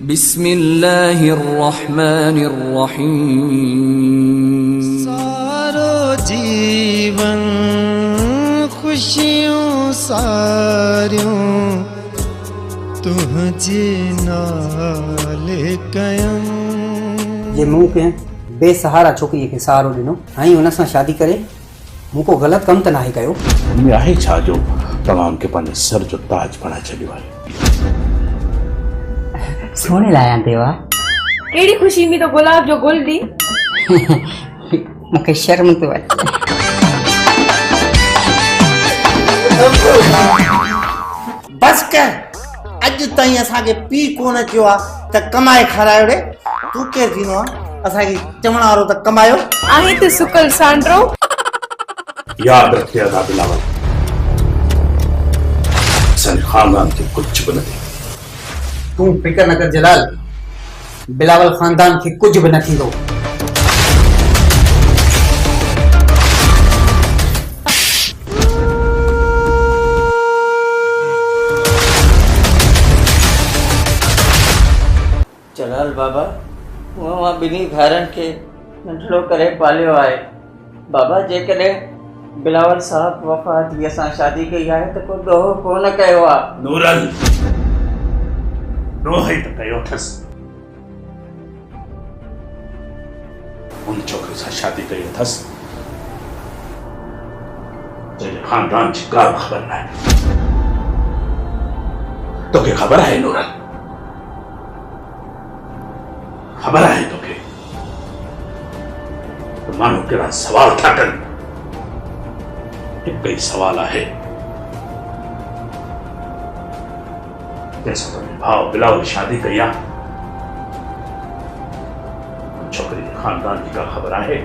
बिस्मिल्लाहिर्रहमानिर्रहीम। सारो जीवन खुशियों सारियों तुझे नाले कयम। जे मूं के बेसहारा छोकिरीअ खे सहारो ॾिनो ऐं हुन सां शादी करे मूं को ग़लति कमु त नाहे कयो। उनमें आहे छा जो तव्हां खे पंहिंजे सर जो ताज बणाए छॾियो आहे? सोने लाया देवा केड़ी खुशी में तो गुलाब जो गुल दी। मूंखे शर्म थो अचे। बस कर, अॼु ताईं असांखे पी कोन अचियो आहे त कमाए खारायो रे। तूं केरु थींदो आहे असांखे चवण वारो त कमायो? आहे त सुकल सांड्रो। यादि रखे अदा बिलावल, असांजे ख़ानदान खे कुझु बि न थी। तूं फिकर न कर जलाल, बिलावल ख़ानदान खे कुझु बि न थींदो। जलाल बाबा, मां ॿिन्ही भाइरनि खे नंढड़ो करे पालियो आहे। बाबा, जेकॾहिं बिलावल साहब वफ़ादीअ सां शादी कई आहे त को ॾोहो कोन कयो आहे। नूरल, ॾोह ई त कयो अथसि। उन छोकिरे सां शादी कई अथसि जंहिंजे ख़ानदान जी का बि ख़बर न आहे। तोखे ख़बर आहे नूरल? ख़बर आहे तोखे त माण्हू कहिड़ा सवाल था कनि? हिकु ई सवाल आहे, जंहिंसां तुंहिंजे भाउ बिलावल शादी कई आहे, छोकिरी जे ख़ानदान जी का ख़बर आहे?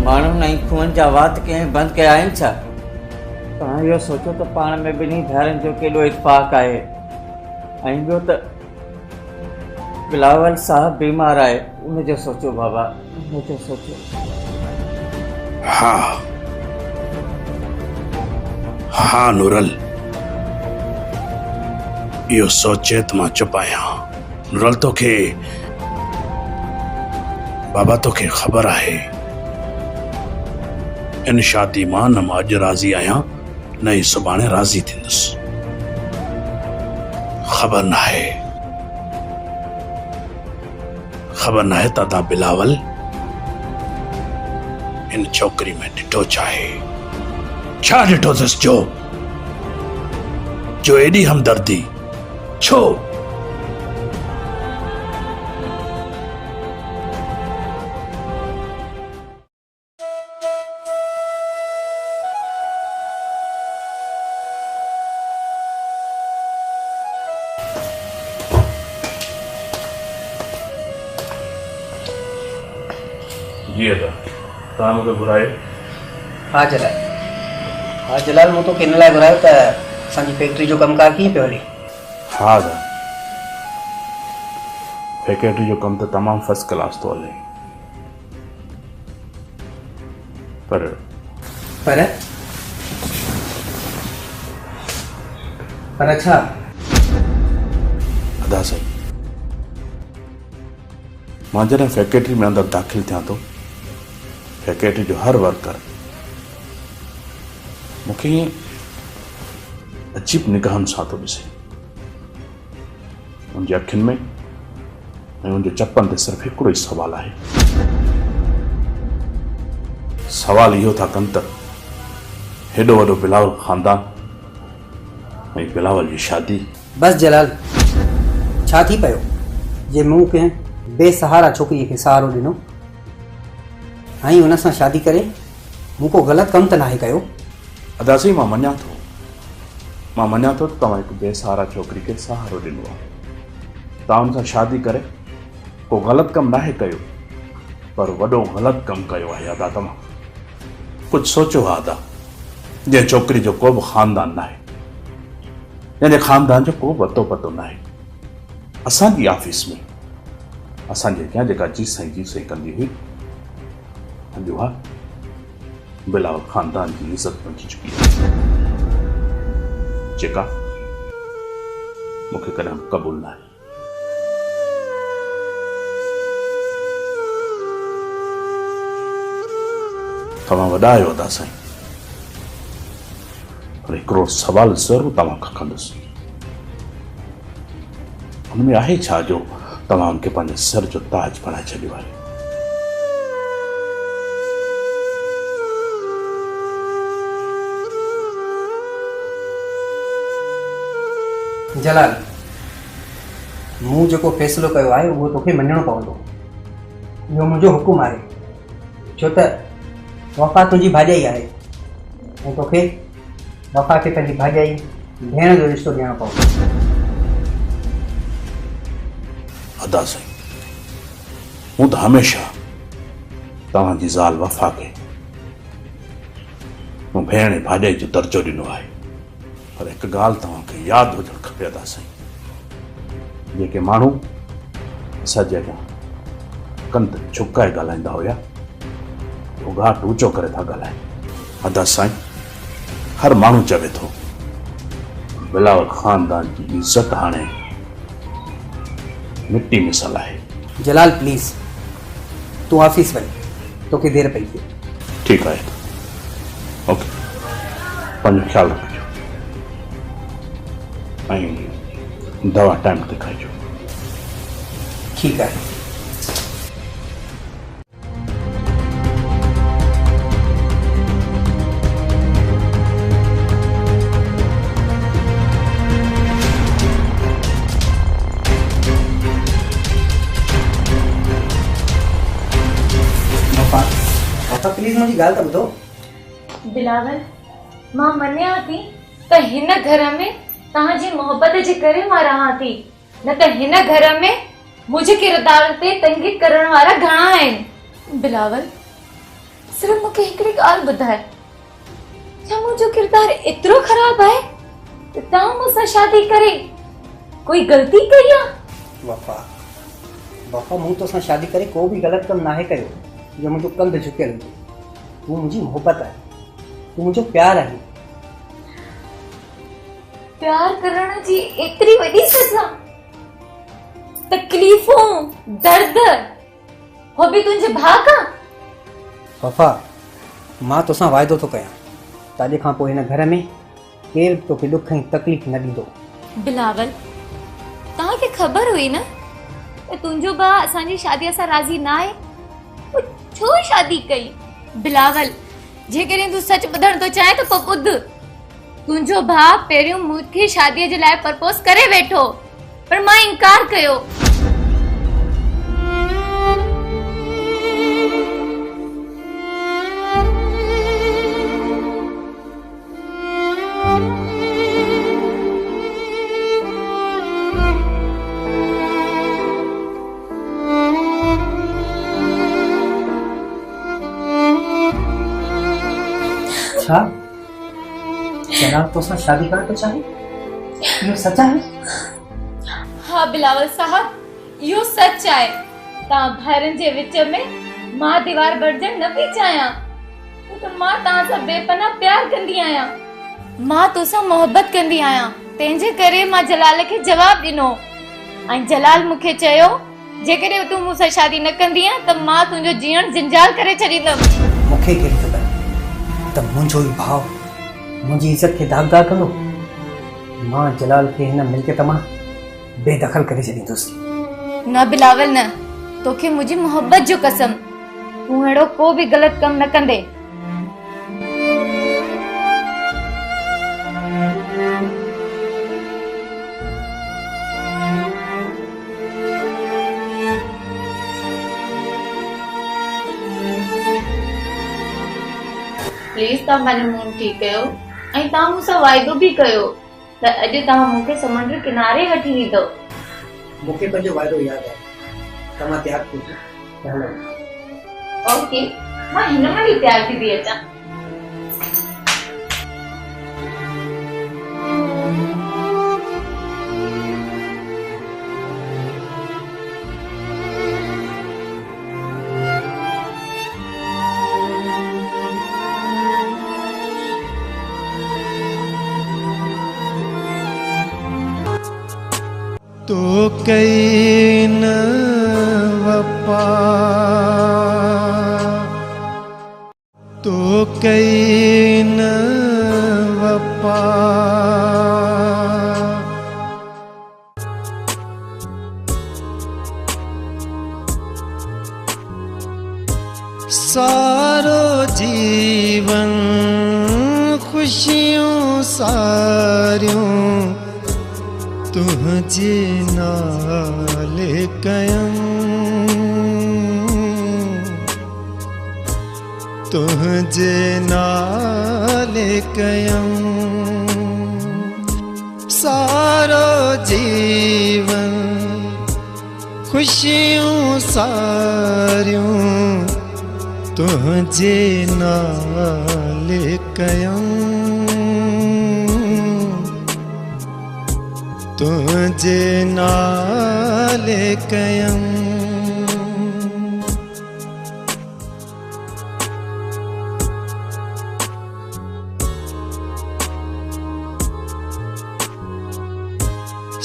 माण्हुनि ऐं खून जा वात कंहिं बंदि कया आहिनि छा? तव्हां इहो सोचो त पाण में ॿिन्ही भाइरनि जो केॾो इत्फ़ाक़ आहे। ऐं ॿियो त बिलावल साहब बीमार आहे, उनजो सोचो बाबा, उनजो सोचो। हाँ नूरल, इहो सोचे त मां चुप आहियां। नूरल, तोखे बाबा, तोखे ख़बर आहे इन शादी मां न मां अॼु राज़ी आहियां न ई सुभाणे राज़ी थींदुसि। ख़बर न आहे त ता बिलावल इन छोकिरी में ॾिठो चाहे छा ॾिठो अथसि जो एॾी हमदर्दी छो? जी अदा, तव्हां मूंखे घुरायो? हा जलाल, मूं तोखे हिन लाइ घुरायो त असांजी फैक्ट्री जो कमकार कीअं पियो हले? हा अदा, फैक्ट्री जो कमु त तमामु फर्स्ट क्लास थो हले, पर अच्छा अदा साईं, मां जॾहिं फैक्ट्री में अंदरि दाख़िल थियां थो, फैक्ट्री जो हर वर्कर मूंखे ईअं अजीब निगाहनि सां थो ॾिसे। उनजी अखियुनि में ऐं उनजे चपनि ते सिर्फ़ु हिकिड़ो ई सवाल आहे। सवाल इहो था कनि त हेॾो वॾो बिलावल ख़ानदान ऐं बिलावल जी शादी। बस जलाल, छा थी पियो जे मूं कंहिं बेसहारा छोकिरीअ खे सहारो ॾिनो ऐं हुन सां शादी करे मूं को ग़लति कमु त नाहे कयो? अदासी, मां मञा थो त तव्हां हिकु बेसहारा छोकिरी खे सहारो ॾिनो आहे। तव्हां हुन सां शादी करे को ग़लति कमु नाहे कयो, पर वॾो ग़लति कमु कयो आहे। अदा, तव्हां कुझु सोचो आहे अदा, जंहिं छोकिरी जो को बि ख़ानदान नाहे, जंहिंजे ख़ानदान जो को बि अतो पतो नाहे, असांजी ऑफिस में असांजे अॻियां जेका जी साईं कंदी हुई, अॼु उहा बिलावल ख़ानदान जी इज़त बची चुकी है, जेका मूंखे कॾहिं क़बूल न आहे। तव्हां वॾा आहियो अदा साईं, पर हिकिड़ो सवाल ज़रूरु तव्हां खां कंदुसि। हुनमें आहे छा जो तव्हां उनखे पंहिंजे सर जो ताज बणाए छॾियो आहे? जलाल, मूं जेको फ़ैसिलो कयो आहे उहो तोखे मञणो पवंदो। इहो मुंहिंजो हुकुम आहे, छो त वफ़ा तुंहिंजी भाॼाई आहे ऐं तोखे वफ़ा खे पंहिंजी भाॼाई भेण जो रिश्तो ॾियणो पवंदो। अदा साईं, मूं त हमेशह तव्हांजी ज़ाल वफ़ा खे मूं भेण ऐं भाॼाई जो दर्जो ॾिनो आहे। पर हिकु ॻाल्हि तव्हांखे यादि हुजणु खपे अदा साईं, जेके माण्हू असांजे अॻियां कंध झुकाए ॻाल्हाईंदा हुया उहो घाट ऊचो करे था ॻाल्हाइनि। अदा साईं, हर माण्हू चवे थो बिलावल ख़ानदान जी इज़त हाणे मिट्टी मिसल आहे। जलाल प्लीज़, तूं ऑफिस वञ, तोखे देरि पई थिए। ठीकु आहे, ओके, पंहिंजो ख़्यालु रखिजो ऐं दवा टाइम ते खाइजो। ठीकु आहे। पापा प्लीज़ मुंहिंजी ॻाल्हि त ॿुधो। बिलावल, मां मञिया थी त हिन घर में तव्हांजी मोहबत जे करे मां रहां थी, न त हिन घर में मुंहिंजे किरदार ते तंक़ीद करण वारा घणा आहिनि। बिलावल, सिर्फ़ मूंखे हिकिड़ी ॻाल्हि ॿुधाए, छा मुंहिंजो किरदार एतिरो ख़राब आहे त तव्हां मूंसां शादी करे कोई ग़लती कई आहे? वफ़ा मूं तोसां शादी करे को बि ग़लति कमु नाहे कयो जो मुंहिंजो कंधु झुकियल हुजे। तूं मुंहिंजी मोहबत आहे, तूं मुंहिंजो प्यारु आहे। प्यार करण जी एतिरी वॾी सज़ा, तकलीफ़ूं, दर्द, हो बि तुंहिंजे भाउ खां? वफ़ा, मां तोसां वाइदो थो कयां त अॼु खां पोइ हिन घर में केरु बि तोखे ॾुख ऐं तकलीफ़ न ॾींदो। बिलावल, तव्हांखे ख़बर हुई न त तुंहिंजो भाउ असांजी शादीअ सां राज़ी न आहे, छो शादी कई? बिलावल, जेकॾहिं तूं सच ॿुधण थो चाहे त पोइ ॿुध। तुंहिंजो भाउ पहिरियों मूंखे शादीअ जे लाइ प्रपोज करे वेठो, पर मां इनकार कयो। छा जनाब तोसां शादी करण थो चाहे? इहो सच आहे? हाँ बिलावल साहब, इहो सच आहे। तव्हां भाइरनि जे विच में मां दीवार बणजण न पई चाहियां, त मां तव्हां सां बेपनाह प्यार कंदी आहियां, मां तोसां मोहबत कंदी आहियां। तंहिंजे करे मां जलाल खे जवाब ॾिनो ऐं जलाल मूंखे चयो जेकॾहिं तूं मूंसां शादी न कंदी त मां तुंहिंजो जीअण जिंजाल करे छॾींदमि। मूंखे कहिड़ी ख़बर त मुंहिंजो ई भाउ मुंहिंजी इज़त खे दाग़दार कंदो। मां जलाल खे हिन मिल्कियत मां बेदख़ल करे छॾींदुसि। न बिलावल न, तोखे मुंहिंजी मोहबत जो कसम, तूं अहिड़ो को बि ग़लति कमु न कंदे। प्लीज़ तव्हां पंहिंजो मुंहुं ठीकु कयो ऐं तव्हां मूंसां वाइदो बि कयो त अॼु तव्हां मूंखे समुंड किनारे वठी वेंदो। मूंखे पंहिंजो वाइदो यादि आहे। तव्हां तयारु थी त हलो। ओके, मां हिन महिल ई तयारु थी अचां। तो कई न वफा, तो कई न वफा सारो जीवन खुशियों सारियों तुझे नाले कयम तुझे नाले कयम सारो जीवन खुशियों सारियों तुझे नाले कयम तुझे नाले कयम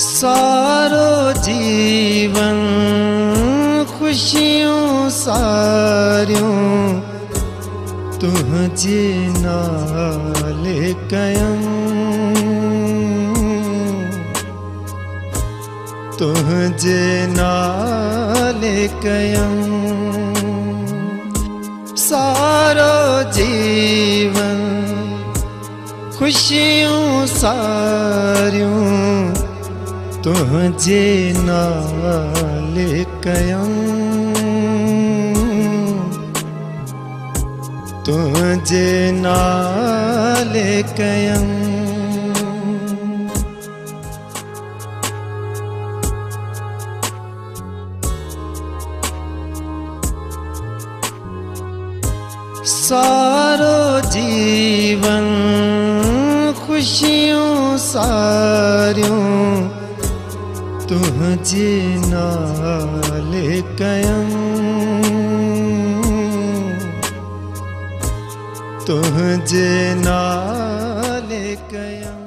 सारो जीवन खुशियों सारियों तुझे नाले कयम तुझे नाले कयम सारो जीवन खुशियों सारियों तुझे नाले कयम तुझे नाले कयम सारो जीवन खुशियों सारियों तुझे नाले कयम तुझे नाले कयम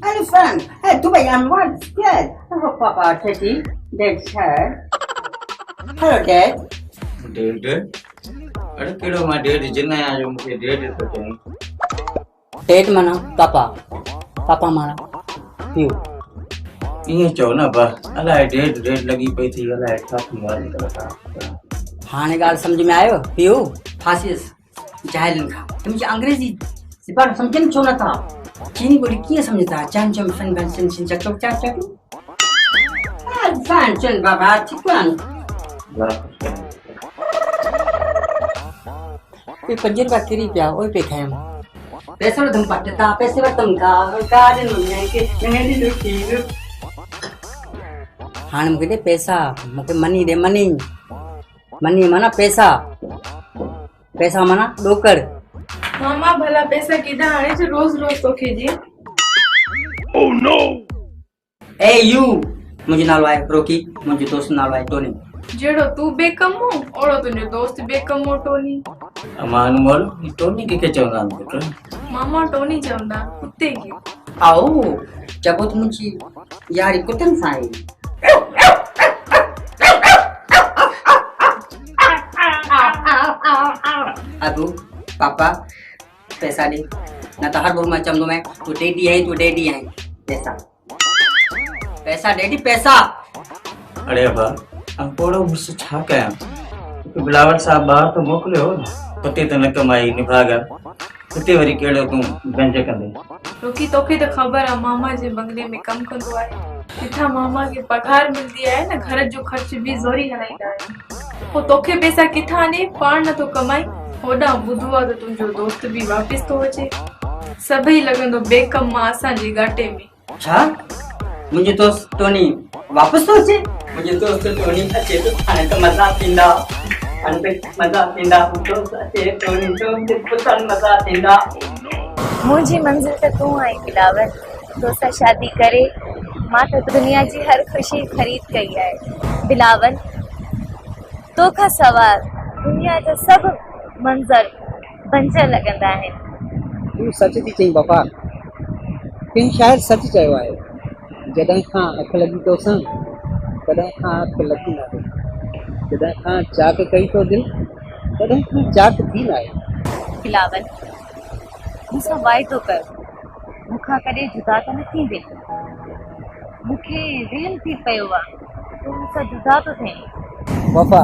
Elephant. Hey, too bad I'm not scared. Oh, Papa, Teddy, Dad's hair. Hello, Dad. Dead अरे केड़ो मां डेड जिन्ना आयो मुखे डेड तो चई Dad माना पापा. पापा माना पियो. इए चो ना बा अलाए डेड डेड लगी पई थी अलाए छा थी वाली करा हाणे ॻाल्हि सम्झ में आयो पियो. फासिस जाहिलनि खां तुंहिंजी अंग्रेजी सिपार सम्झनि छो नथा. चीनी ॿोली कीअं सम्झंदा. चम चम सन बन सन सन चक चक चक चक. फैन चल बाबा ठीक वन. पे 5 रुपया किरी पिया ओए पे खायम. पैसे लो तुम पटता पैसे वर तुम का दिन में के नंगली लुटी. हाणे मूंखे दे पैसा. मूंखे मनी दे मनी. मनी माना पैसा. पैसा माना डोकर. मामा भला पैसा किधा आने जो रोज रोज तो कीजिए. Oh no. ए यू मुझे नालो आहे रोकी. मुझे दोस्त नालो आहे टोनी. जेड़ो तू बेकम हो ओड़ो तुझो दोस्त बेकम हो टोनी. अमान मोल टोनी के चवंदा पुट. मामा टोनी चवंदा कुत्ते की. आओ जबो तो मुझी यारी कुतन साई. अबू पापा पैसा दे ना तो हर बोल में चमदो मैं. तू डेडी है पैसा. पैसा डेडी पैसा. अरे बा हम पोड़ो मुझसे छा कया बिलावल साहब बाहर तो मोकलियो कुत्ते तो न कमाई निभागा कुत्ते वरी केड़ो तू गंज कंदे. रोकी तोखे तो खबर है मामा जे बंगले में कम कंदो आहे. किथा मामा के पगार मिलदी है ना घर जो खर्च भी जोरी हलाईंदा है. वो तोखे पैसा किथा ने पाण न तो कमाई. होडा बुधवा तो तुझो दोस्त भी वापस तो अचे. सभई लगंदो बेकम मां असा जे गाटे में. अच्छा मुझे दोस्त टोनी वापस तो अचे. मुझे दोस्त टोनी अचे तो खाने का मजा पींदा खाने पे मजा पींदा दोस्त अचे टोनी दोस्त पुतन मजा पींदा मुझी मंजिल तक तू आई बिलावल दोसा शादी करे मां तो दुनिया जी हर खुशी खरीद कई है बिलावल तो का सवाल दुनिया जा सब मंजर बंजर लगंदा है तू सच थी चई बापा किन शायद सच चयो आहे जॾहिं खां अख लॻी तो सां तॾहिं खां अख लॻी न आहे जॾहिं खां जाग कई तो दिल तॾहिं खां जाग थी न आहे बिलावल मूंसां वाइदो कर मूंखां कॾहिं जुदा त न थींदे मूंखे वहम थी पियो आहे तूं मूंसां जुदा तो थिए वफ़ा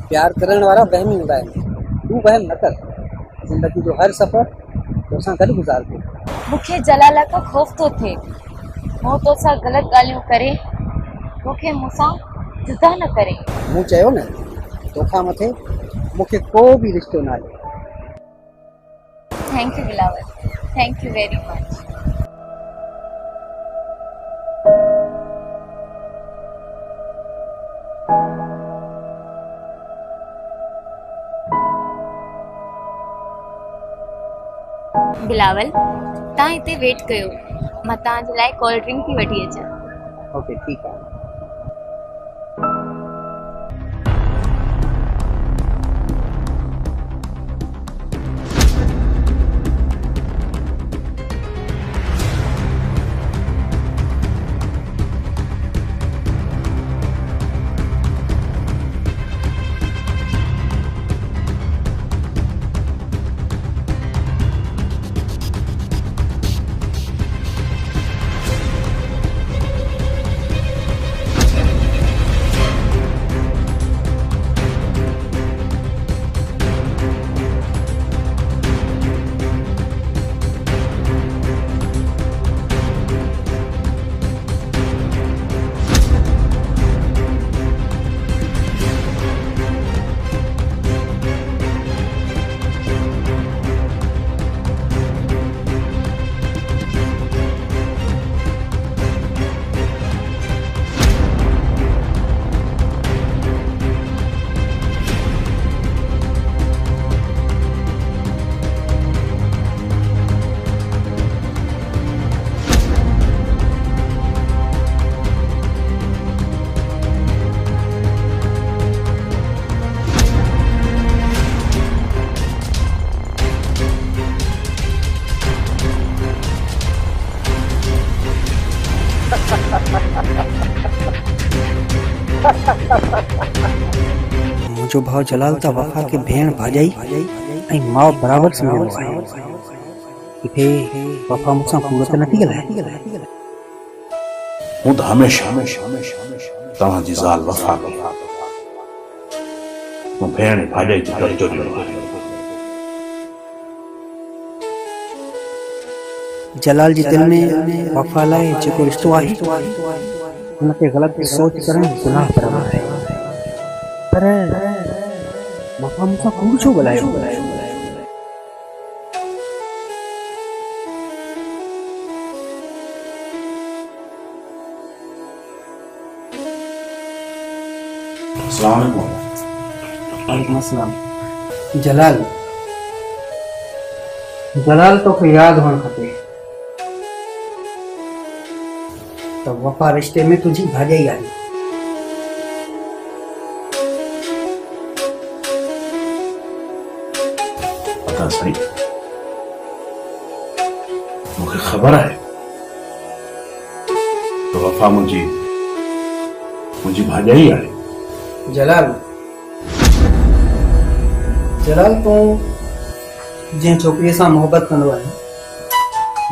प्यार करण वारा वहमी हूंदा आहिनि तू वहम न कर ज़िंदगी जो हर सफ़र तोसां गॾु गुज़ारजे मूंखे जलाला खां ख़ौफ़ थो थिए मूं तोसां ग़लति ॻाल्हियूं करे तोखे मूंसां जुदा न करे मूं चयो न तोखां मथे मूंखे को बि रिश्तो न आहे thank U Bilawal thank U very much Bilawal तव्हां हिते वेट कयो मां तव्हांजे लाइ कोल्ड ड्रिंक थी वठी अचां ओके ठीकु आहे मुंहिंजो भाउ जलाल त वफ़ा खे भेण भाॼाई ऐं माउ बराबरि सम्झंदो आहे किथे वफ़ा मूंसां कूड़ त नथी ॻाल्हाए हूं त हमेशह तव्हांजी ज़ाल वफ़ा मूं भेण भाॼाई जो दर्जो ॾिनो आहे जलाल जी दिल में वफ़ा लाइ जेको रिश्तो आहे हुनखे ग़लति सोच करणु गुनाह बराबरि आहे पर वफ़ा मूंसां कूड़ छो ॻाल्हायो वालेकुम अस्सलाम जलाल तोखे यादि हुअणु खपे त वफ़ा रिश्ते में तुंहिंजी भाॼाई आई पता सही मूंखे ख़बर आहे त वफ़ा मुंहिंजी भाॼाई आहे जलाल तूं जंहिं छोकिरीअ सां मोहबत कंदो आहे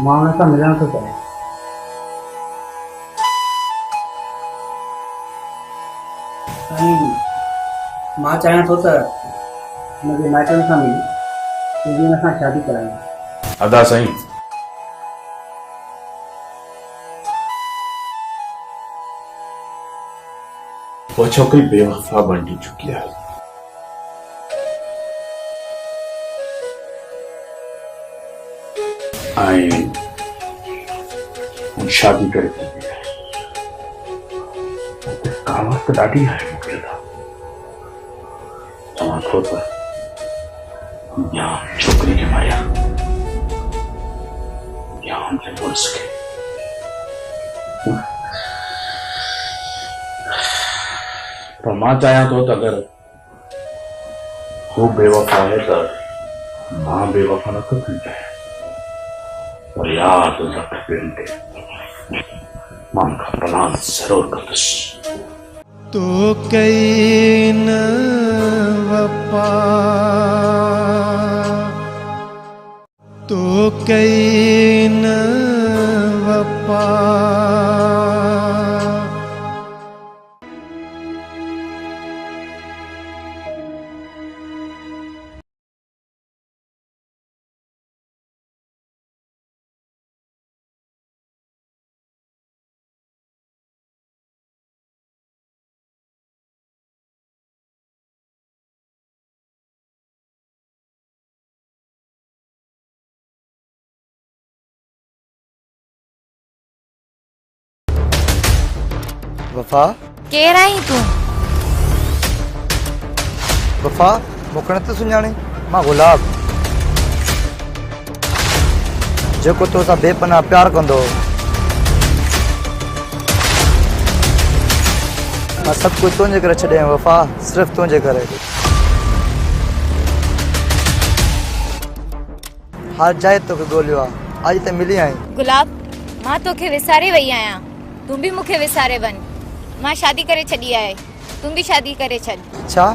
मां हुन सां मिलण थो चाहियां ऐं मां चाहियां थो त हुनजे माइटनि सां मिली तुंहिंजी हुन सां शादी करायां अदा साईं वो छोकरी बेवफा बन चुकी है शादी करे सामर्थ ॾाढी आहे मूंखे त चवां थो त जाम छोकिरी खे मारिया जाम जे पुलिस खे पर मां चाहियां थो त अगरि हू बेवफ़ा आहे त मां बेवफ़ा न थो थी चाहियां पर यादि रख पिणु मां उनखां पनाह ज़रूरु कंदुसि तो कई न वफा तो कई न वफा वफा केर आई तू? वफा मूंखे नथो सुञाणे मां गुलाब जेको तोसां बेपनाह प्यार कंदो मां सभु कुझु तुंहिंजे करे छॾियो वफा सिर्फ़ु तुंहिंजे करे हर जाइ तोखे ॻोल्हियो आहे अॼु त मिली आई गुलाब मां तोखे विसारे वई आहियां तूं बि मूंखे विसारे वञ मां शादी करे छॾी आहे तूं बि शादी करे छॾ छा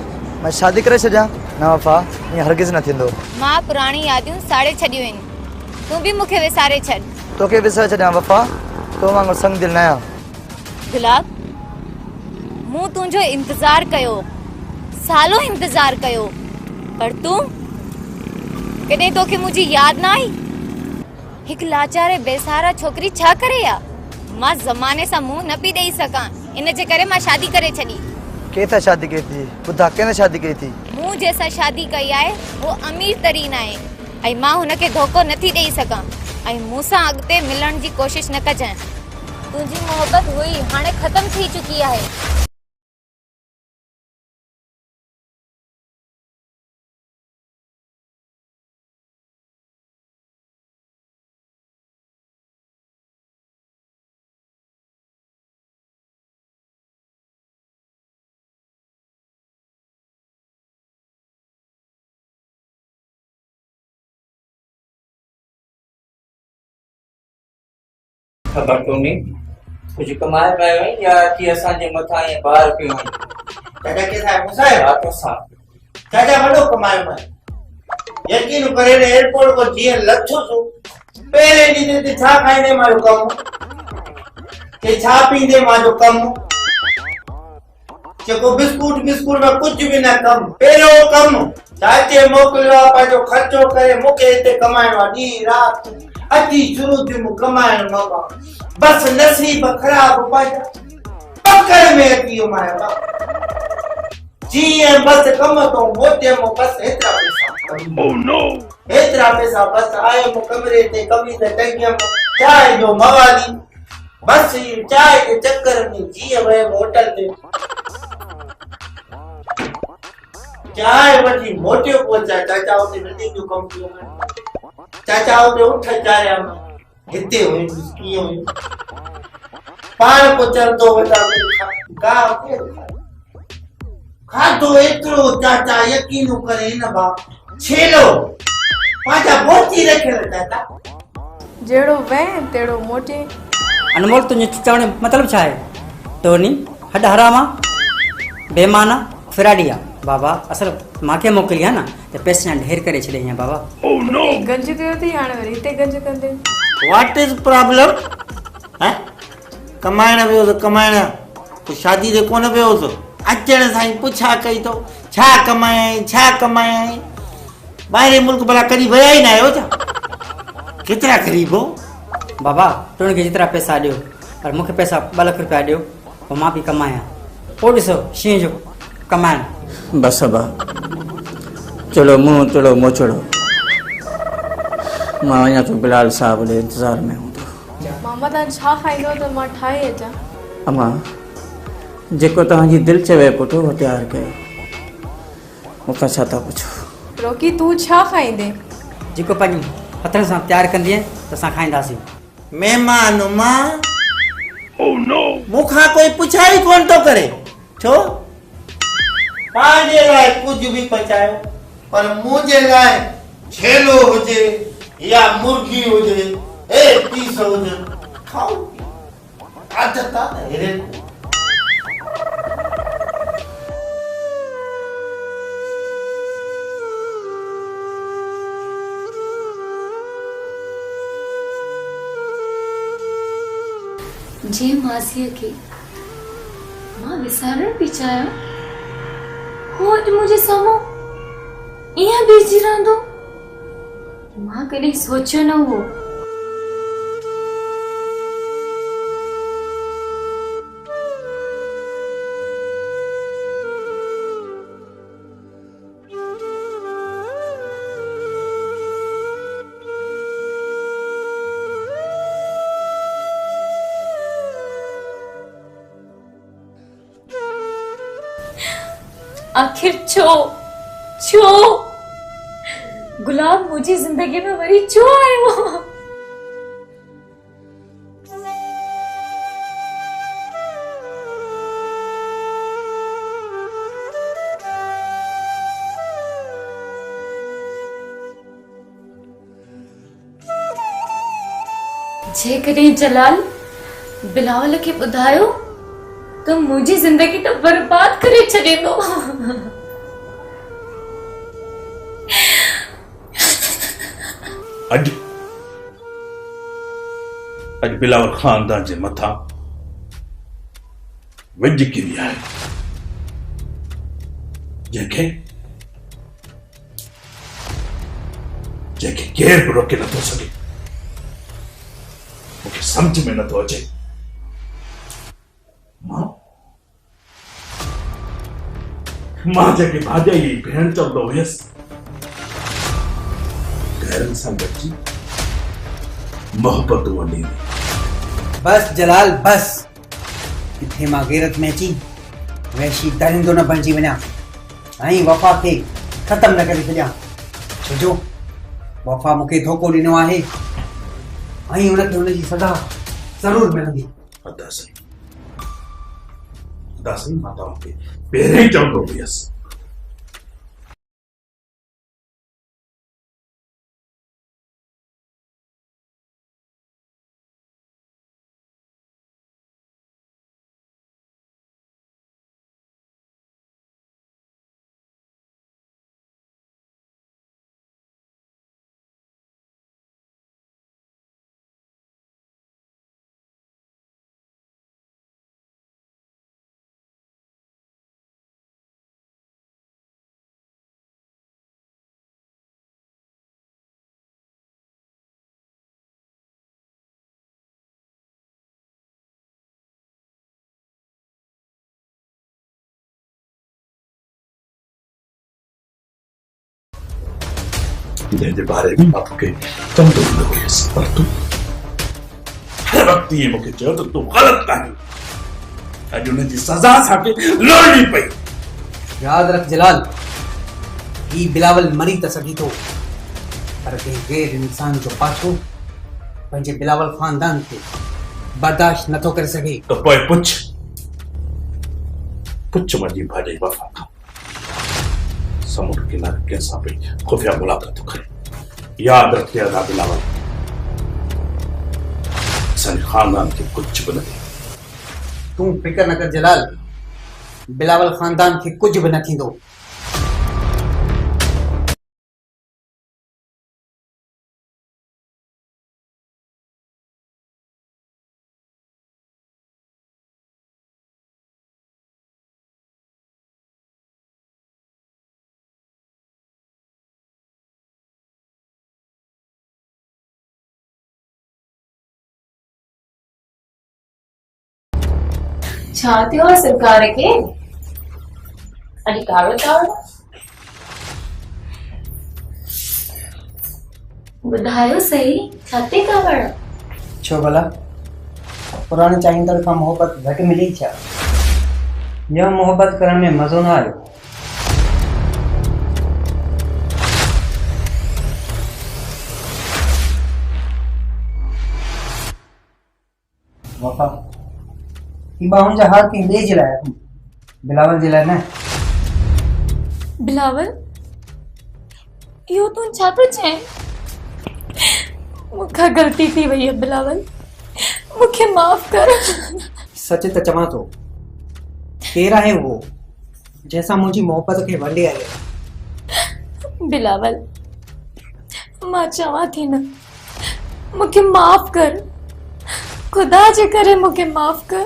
मैं शादी करे छॾियां न वफा ईअं हरगिज़ न थींदो मां पुराणी यादियूं साड़े छॾियूं आहिनि तूं बि मूंखे विसारे छॾ तोखे विसारे छॾियां वफा तो वांगुरु संग दिलि न आहियां गुलाब मूं तुंहिंजो इंतज़ार कयो सालो इंतज़ार कयो पर तूं कॾहिं तोखे मुंहिंजी यादि न आई हिकु लाचार बेसहारा छोकिरी छा करे या मां ज़माने सां मुंहुं न पई ॾेई सघां इन जे करे मां शादी करे छॾी केसां शादी कई थी ॿुधा कंहिं शादी कई थी मूं जंहिंसां शादी कई आहे वो अमीर तरीन आहे ऐं मां हुनखे धोखो नथी ॾेई सघां ऐं मूंसां अॻिते मिलण जी कोशिशि न कजांइ तुंहिंजी मोहबत हुई हाणे ख़तम थी चुकी आहे ख़बर कोन्हे कुझु कमाए पियो आहीं या कि असांजे मथां ईअं बार पियो आहीं चाचा केसा है मुसा है हा तोसां चाचा वॾो कमायो मैं यकीन करे एयरपोर्ट को जीअं लथो सो पहिरें ॾींहं ते छा खाईंदे मां जो कमु के छा पींदे मां जो कमु जेको बिस्कुट बिस्कुट में कुझु बि न कमु पहिरियों कमु चाचे मोकिलियो आहे पंहिंजो ख़र्चो करे मूंखे हिते कमाइणो आहे ॾींहुं राति अची शुरू थी मूं कमाइण मामा बस नसीब ख़राब पंहिंजा पकड़ में अची वियो मां जीअं बस कम तो मोटे मो बस हेतिरा पैसा ओह नो हेतिरा पैसा बस आयो मो कमरे ते कमी ते टंगियम चाय जो मवाली बस चाय के चक्कर में जीअं वए होटल ते चाय वठी मोटियो पहुंचा चाचा उते बिल्डिंग जो कम कियो चाचा उते उठ चारिया हिते हुई कीअं हुई पाण को चलंदो वॾा गा खाधो एतिरो चाचा यकीन करे न बा छेलो पंहिंजा मोची रखियल चाचा जहिड़ो वह तहिड़ो मोटे अनमोल तुंहिंजे चवण जो मतिलबु छा आहे टोनी हॾ हरामा बेमाना फिराडी आहे बाबा असल मूंखे मोकिली आहे न त पैसा ढेर करे छॾे हीअं बाबा गंज कयो थी हाणे वरी हिते गंज कंदे व्हाट इज प्रॉब्लम है कमाइण वियो त कमाइण को शादी ते कोन वियो तो अचण सां ई पुछा कई तो छा कमाए ॿाहिरि मुल्क भला कॾहिं विया ई न आहियो छा केतिरा ग़रीब हो बाबा टोनी खे जेतिरा पैसा ॾियो पर मूंखे पैसा 2 लाख रुपया ॾियो पोइ मां बि कमायां पोइ ॾिसो शींहं जो कमाइण बस बा चलो मुंहुं तोड़ो मोचड़ो मां वञा थो बिलाल साहब जे इंतज़ार में हूंदो मामा तव्हां छा खाईंदो त मां ठाहे अचां अम्मा जेको तव्हांजी दिलि चवे पुटु उहो तयारु कयो। मूंखां छा था पुछो? रोकी तूं छा खाईंदे? जेको पंहिंजे हथनि सां तयारु कंदीअ त असां खाईंदासीं। महिमान मां मूंखां कोई पुछा ई कोन थो करे। छो? तव्हांजे लाइ कुझु बि पचायो, पर मुंहिंजे लाइ छेलो हुजे या मुर्गी हुजे, पीस हुजे, खाओ। आदत आहे हेरे। जे मासीअ खे मां विसारण पई चाहियां, हो अॼु मुंहिंजे साम्हूं ईअं बीठी रहंदो। मां कॾहिं सोचियो न हो। आखिर छो गुलाब मुझे जिंदगी में वरी छो आयो? जेकॾहिं जलाल बिलावल खे ॿुधायो त मुंहिंजी ज़िंदगी त बर्बाद करे छॾींदो। अॼु बिलावल खानदान जे मथां विझ किरी आहे, जंहिंखे केर बि रोके नथो सघे। मूंखे सम्झ में नथो अचे मां जेके भाॼाई भेण चवंदो हुयसि, घरनि सां गॾिजी मोहबतूं वंडींदी। बस जलाल बस, किथे मां गैरत में अची वैशी दरिंदो न बणिजी वञा ऐं वफ़ा खे ख़तम न करे छॾियां। छोजो वफ़ा मूंखे धोखो ॾिनो आहे ऐं हुनखे हुनजी सज़ा ज़रूर मिलंदी। दासी मां तव्हांखे पहिरें ई चवंदो हुयसि। जंहिंजे बारे में मां तोखे चवंदो हूंदो हुयसि, पर तूं हर वक़्तु इएं मूंखे चयो त तूं ग़लति आहीं। अॼु हुनजी सज़ा असांखे लड़णी पई। यादि रख जलाल, ही बिलावल मरी त सघे थो, पर कंहिं गैर इंसान जो पाछो पंहिंजे बिलावल ख़ानदान खे बर्दाश्त नथो करे सघे। त पोइ पुछ मुंहिंजी भाॼाई वफ़ा खां समुंड किनारे कंहिंसां पई खुफ़िया मुलाक़ात करे। यादि रखे अदा बिलावल, असांजे ख़ानदान खे कुझु बि न थिए। तूं फिकर न कर जलाल, बिलावल ख़ानदान खे कुझु बि न थींदो। छा थियो आहे सरकार खे? अॼु कावड़ ॿुधायो सही, छा ते कावड़? छो भला पुराणे चाहींदड़ खां मोहबत घटि मिली छा? या मोहब्बत करण में मज़ो ना आयो? वफा ई बाहुन जा हाथ कहीं ले जलाया बिलावल जिला ना। बिलावल यो तू छा तो चए? मुखा गलती थी वही है बिलावल, मुखे माफ कर। सच त चवां तो केर आहे वो जैसा मुझी मोहब्बत के वंडे आयो? बिलावल मां चवां थी न, मुखे माफ कर, खुदा जे करे मुखे माफ कर।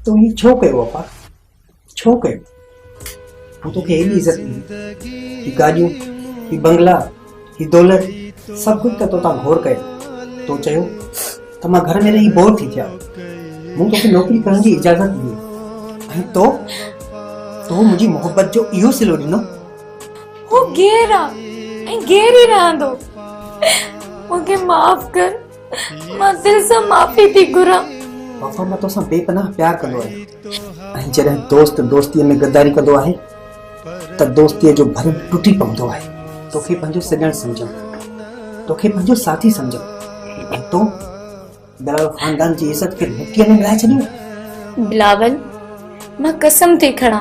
तो ये छो कयो वफा, छो कयो? वो तो के एडी इज्जत दी, ही गाड़ियों, ही बंगला, ही दौलत सब कुछ तो ता घोर कयो। तो चयो त मां घर में रही बोर थी थिया, मूं तोखे नौकरी करण जी इजाजत दी। तो मुझी मोहब्बत जो इहो सिलो ॾिनो। वो गेरा ऐं गेर ही रहंदो। मुखे माफ कर, मां दिल से माफी थी घुरां। वफा मां तोसां बेपनाह प्यार कंदो आहियां, ऐं जॾहिं दोस्त दोस्तीअ में गद्दारी कंदो आहे त दोस्तीअ जो भरम टुटी पवंदो आहे। तोखे पंहिंजो सॼण सम्झां, तोखे पंहिंजो साथी सम्झां, ऐं तो बिलावल खानदान जी इज्जत खे मिटीअ में मिलाए छॾियो। बिलावल मां कसम थी खणा,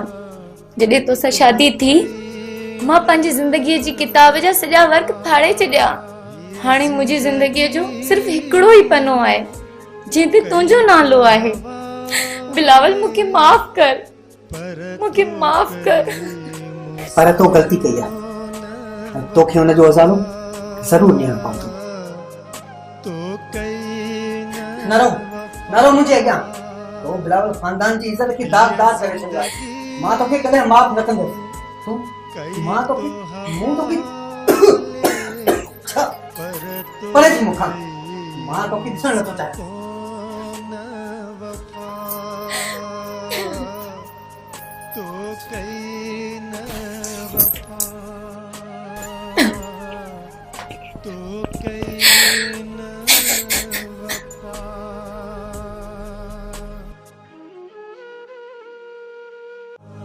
जॾहिं तोसां शादी थी मां पंहिंजी ज़िंदगीअ जी किताब जा सॼा वर्क फाड़े छॾिया। हाणे मुंहिंजी ज़िंदगीअ जो सिर्फ़ हिकिड़ो ई पनो आहे जंहिं ते तुंहिंजो नालो आहे। बिलावल मूंखे माफ़ कर, मूंखे माफ़ कर। पर तो ग़लती कई आहे, ऐं तोखे हुन जो अज़ालो ज़रूर ॾियणो पवंदो। न रहो मुंहिंजे अॻियां। तो बिलावल खानदान जी इज़त खे दाग दाग करे छॾियो आहे। मां तोखे कॾहिं माफ़ न कंदुसि। मां तोखे मूं तोखे परे थी मूंखां। मां तोखे ॾिसण नथो चाहियां।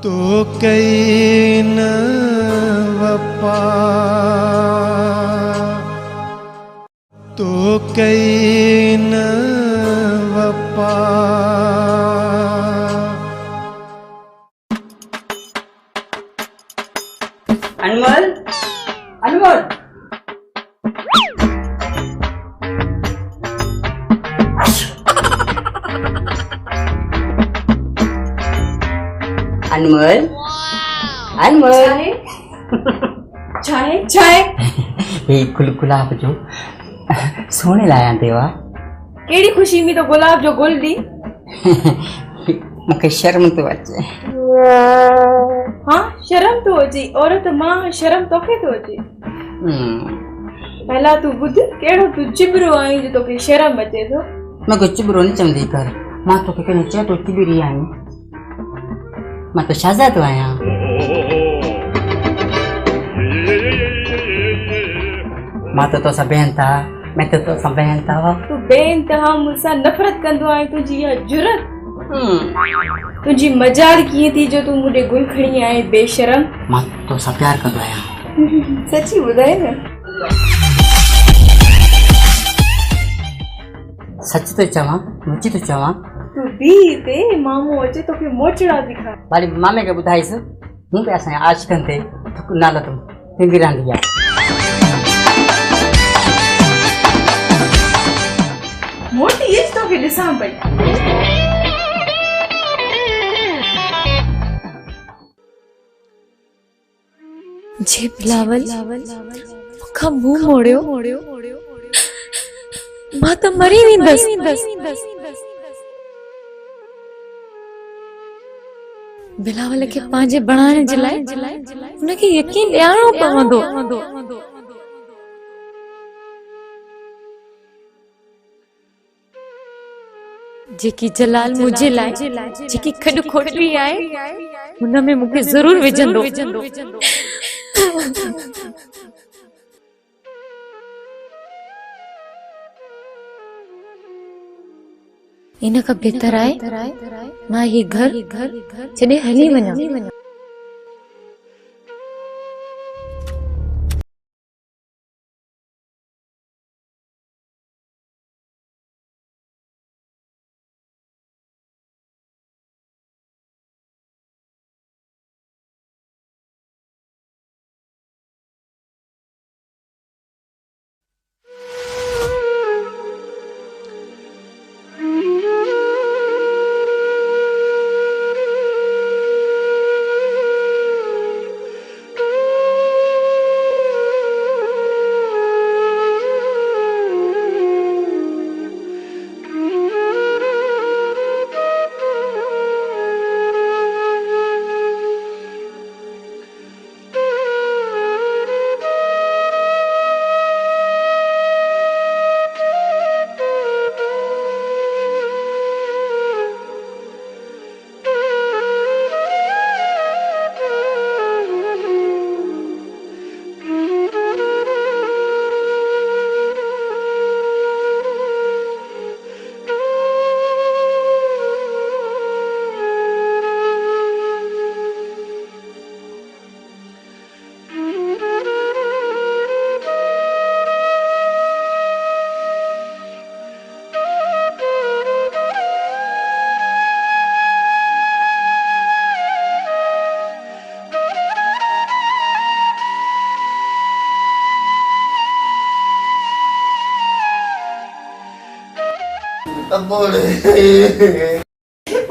तो कई न वफा, तो कई न वफा। अनमोल, अनमोल, अनमोल, अनमोल। चाहे चाहे हे गुलाब जो सोने लाया देवा। केड़ी खुशी में तो गुलाब जो गुल दी। मूंखे शर्म तो अचे। हाँ शर्म तो अची, औरत मां शर्म तोखे तो अची। पहला तू बुध केड़ो तू चिबरो आई जो तोखे शर्म अचे तो। मैं कुछ चिबरो नहीं चमदी कर। मां तोखे कने चे तो चिबरी आई। मैं तो शहजाद आया। मां तो सब बहन था, मैं तो सब बहन था। तू बेइंतहा मुझसे नफरत कंदो आई, तुझी यह जुरत। तुझी मजाल किए थी जो तू मुझे गुल खड़ी आए बेशरम। मां तो सब प्यार कंदो आया। सच्ची बुधाए ना। सच तो चवा, मुझी तो चवा। तू बी ते मामू अचे तो के मोचड़ा दिखा। बाली मामे के बुधाईस, हूं पे असा आज कंते तो नाला तुम तिंगी रांदिया। मोटी एज तो के दिसां पई। जे बिलावल मुखा मुंह मोड़ियो मां त मरी वेंदसि। बिलावल खे पंहिंजे बणाइण जे लाइ उनखे यकीन ॾियारणो पवंदो। जेकी जलाल मुझे लाइ जेकी खॾ खोटवी आहे हुन में मूंखे ज़रूर विझंदो। इन खां बेहतर आहे मां ही घर छॾे हली वञा।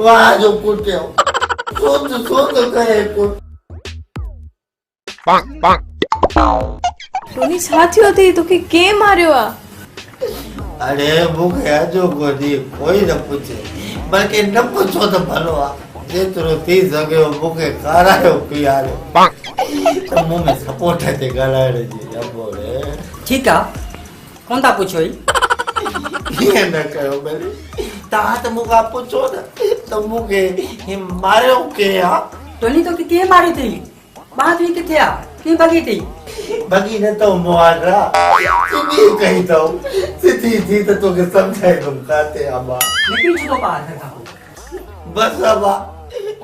वाह जो कुटियो सोच करे कुट टोनी छा थियो अथई तोखे के मारियो आ? अरे मूंखे अॼो कोन्हे कोई न पुछे बल्कि न पुछो त भलो आहे जेतिरो थी सघियो मूंखे खारायो पीआरियो त मूं में सपोर्ट ते ॻाल्हाइण जी अबोरे ठीकु आहे कोन था पुछो ई कीअं न कयो भले तव्हां त मूंखां पुछो न त मूंखे ही मारियो के आहे टोनी तोखे के मारियो अथई? ॿार तुंहिंजी किथे आहे? कीअं भॻी अथई? भॻी न अथव मुआरा सिधी कई अथव सिधी थी त तोखे सम्झाईंदुमि काथे आहे मां निकिरी छॾो ॿार घर खां बसि अबा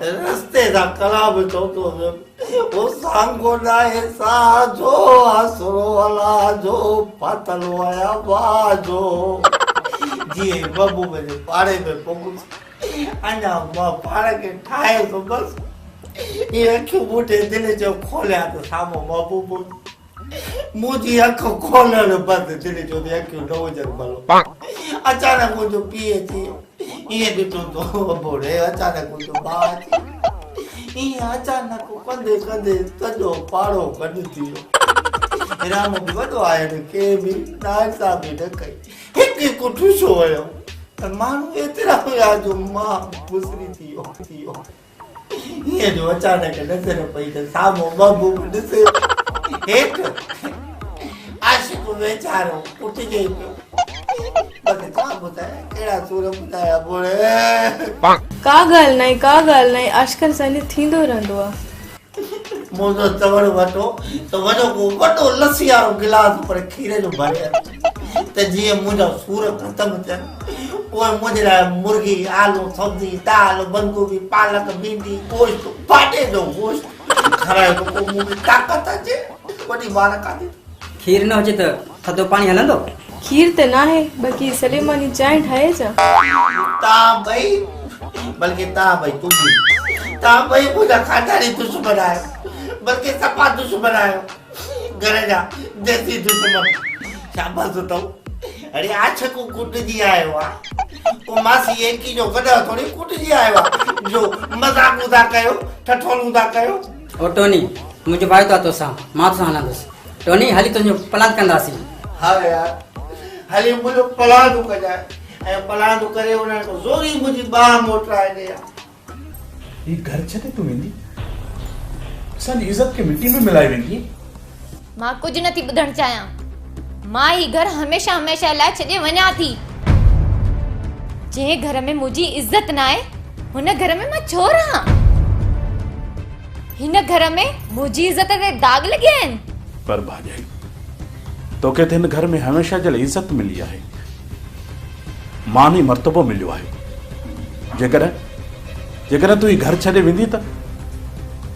रस्ते सां कलाम चवंदो हुयुमि ओ सांगो नाहे साजो आसरो अला जो पातलो आया बाजो जीअं बबू मुंहिंजे पाड़े में पहुच अञा मां पाण खे ठाहे थो बसि ये अखियूं ॿूटे दिलि जो खोलिया त साम्हूं महबूबु मुंहिंजी अखि खोलण बंदि दिलि जो बि अखियूं न हुजनि भलो अचानक मुंहिंजो पीउ अची वियो ईअं ॾिठो तो बोड़े अचानक मुंहिंजो भाउ अची ईअं अचानक कंदे कंदे सॼो पाड़ो गॾु थी वियो राम बि वॾो आहे न के बि नाइसा बि न कई हिकु हिकु ठुसो हुयो त माण्हू एतिरा हुया जो मां गुज़री थी वियो ये जो अचानक नज़र पई त साम्हूं बबू ॾिसे हेठि आशिक़ वेचारो पुठिजे पियो बसि छा ॿुधाए कहिड़ा सूर ॿुधाया बोले का ॻाल्हि नाहे आजकल सां थींदो रहंदो आहे। मुंहिंजो चवणु वठो त वॾो लस्सी वारो गिलास पर खीर जो भरे त जीअं मुंहिंजा सूर ख़तमु थियनि पोइ मुंहिंजे लाइ मुर्गी आलू सब्जी दाल बंदगोभी पालक भिंडी गोश्त फाटे जो गोश्त खारायो त पोइ मूं में ताक़त अचे वॾी ॿार काथे खीर न हुजे त थधो पाणी हलंदो? खीर त नाहे बाक़ी सलेमानी चांहि ठाहे छा? तव्हां ॿई तूं बि तव्हां ॿई मुंहिंजा खानदानी दुश्मन आहियो बल्कि सफ़ा दुश्मन आहियो घर जा देसी दुश्मन शाबाश अथव अरे आशिक़ कुटिजी आयो आहे को मासी एकी जो गॾु थोरी कुटिजी आयो आहे जो मज़ाक था कयो ठठोलूं था कयो ओ टोनी मुंहिंजो भाई तो तोसां मां तोसां हलंदुसि टोनी हली तुंहिंजो प्लान कंदासीं हा यार हली मुंहिंजो प्लान कजाए ऐं प्लान करे उन्हनि खां ज़ोरी मुंहिंजी बाहि मोटाए ॾे ही घर छॾे तूं वेंदी असांजी इज़त खे मिटी में मिलाए वेंदी मां कुझु नथी ॿुधणु चाहियां मां ही घर हमेशा हमेशा लाइ छॾे वञा थी जंहिं घर में मुंहिंजी इज़त न आहे हुन घर में मां छो रहां हिन घर में मुंहिंजी इज़त ते दाग लॻिया आहिनि पर भाॼाई तोखे त हिन घर में हमेशा जे लाइ इज़त मिली आहे मानी मर्तबो मिलियो आहे जेकॾहिं तूं ही घर छॾे वेंदी त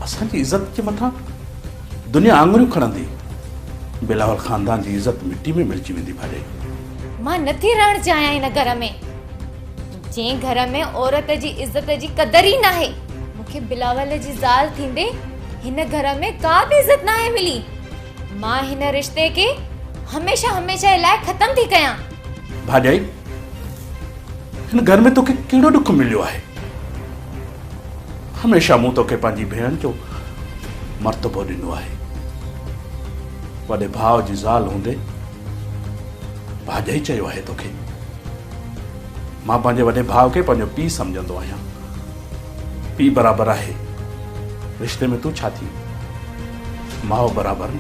असांजी इज़त जे मथां दुनिया आङुरियूं खणंदी। बिलावल ख़ानदान जी इज़त मिट्टी में मिलजी वेंदी भाॼाई। मां नथी रहण चाहियां हिन घर में, जंहिं घर में औरत जी इज़त जी क़दर ई नाहे। मूंखे बिलावल जी ज़ाल थींदे हिन घर में का बि इज़त नाहे मिली। मां हिन रिश्ते के हमेशा हमेशा लाइ ख़त्म थी कयां। भाॼाई, हिन घर में तोखे कहिड़ो दुख मिलियो आहे? हमेशा मूं तोखे पंहिंजी भेण जो मर्तबो ॾिनो आहे। वॾे भाउ जी ज़ाल हूंदे भाॼाई चयो आहे तोखे। मां पंहिंजे वॾे भाउ खे पंहिंजो पीउ सम्झंदो आहियां। पीउ बराबरि आहे, रिश्ते में तूं छा थी? माउ बराबरि न।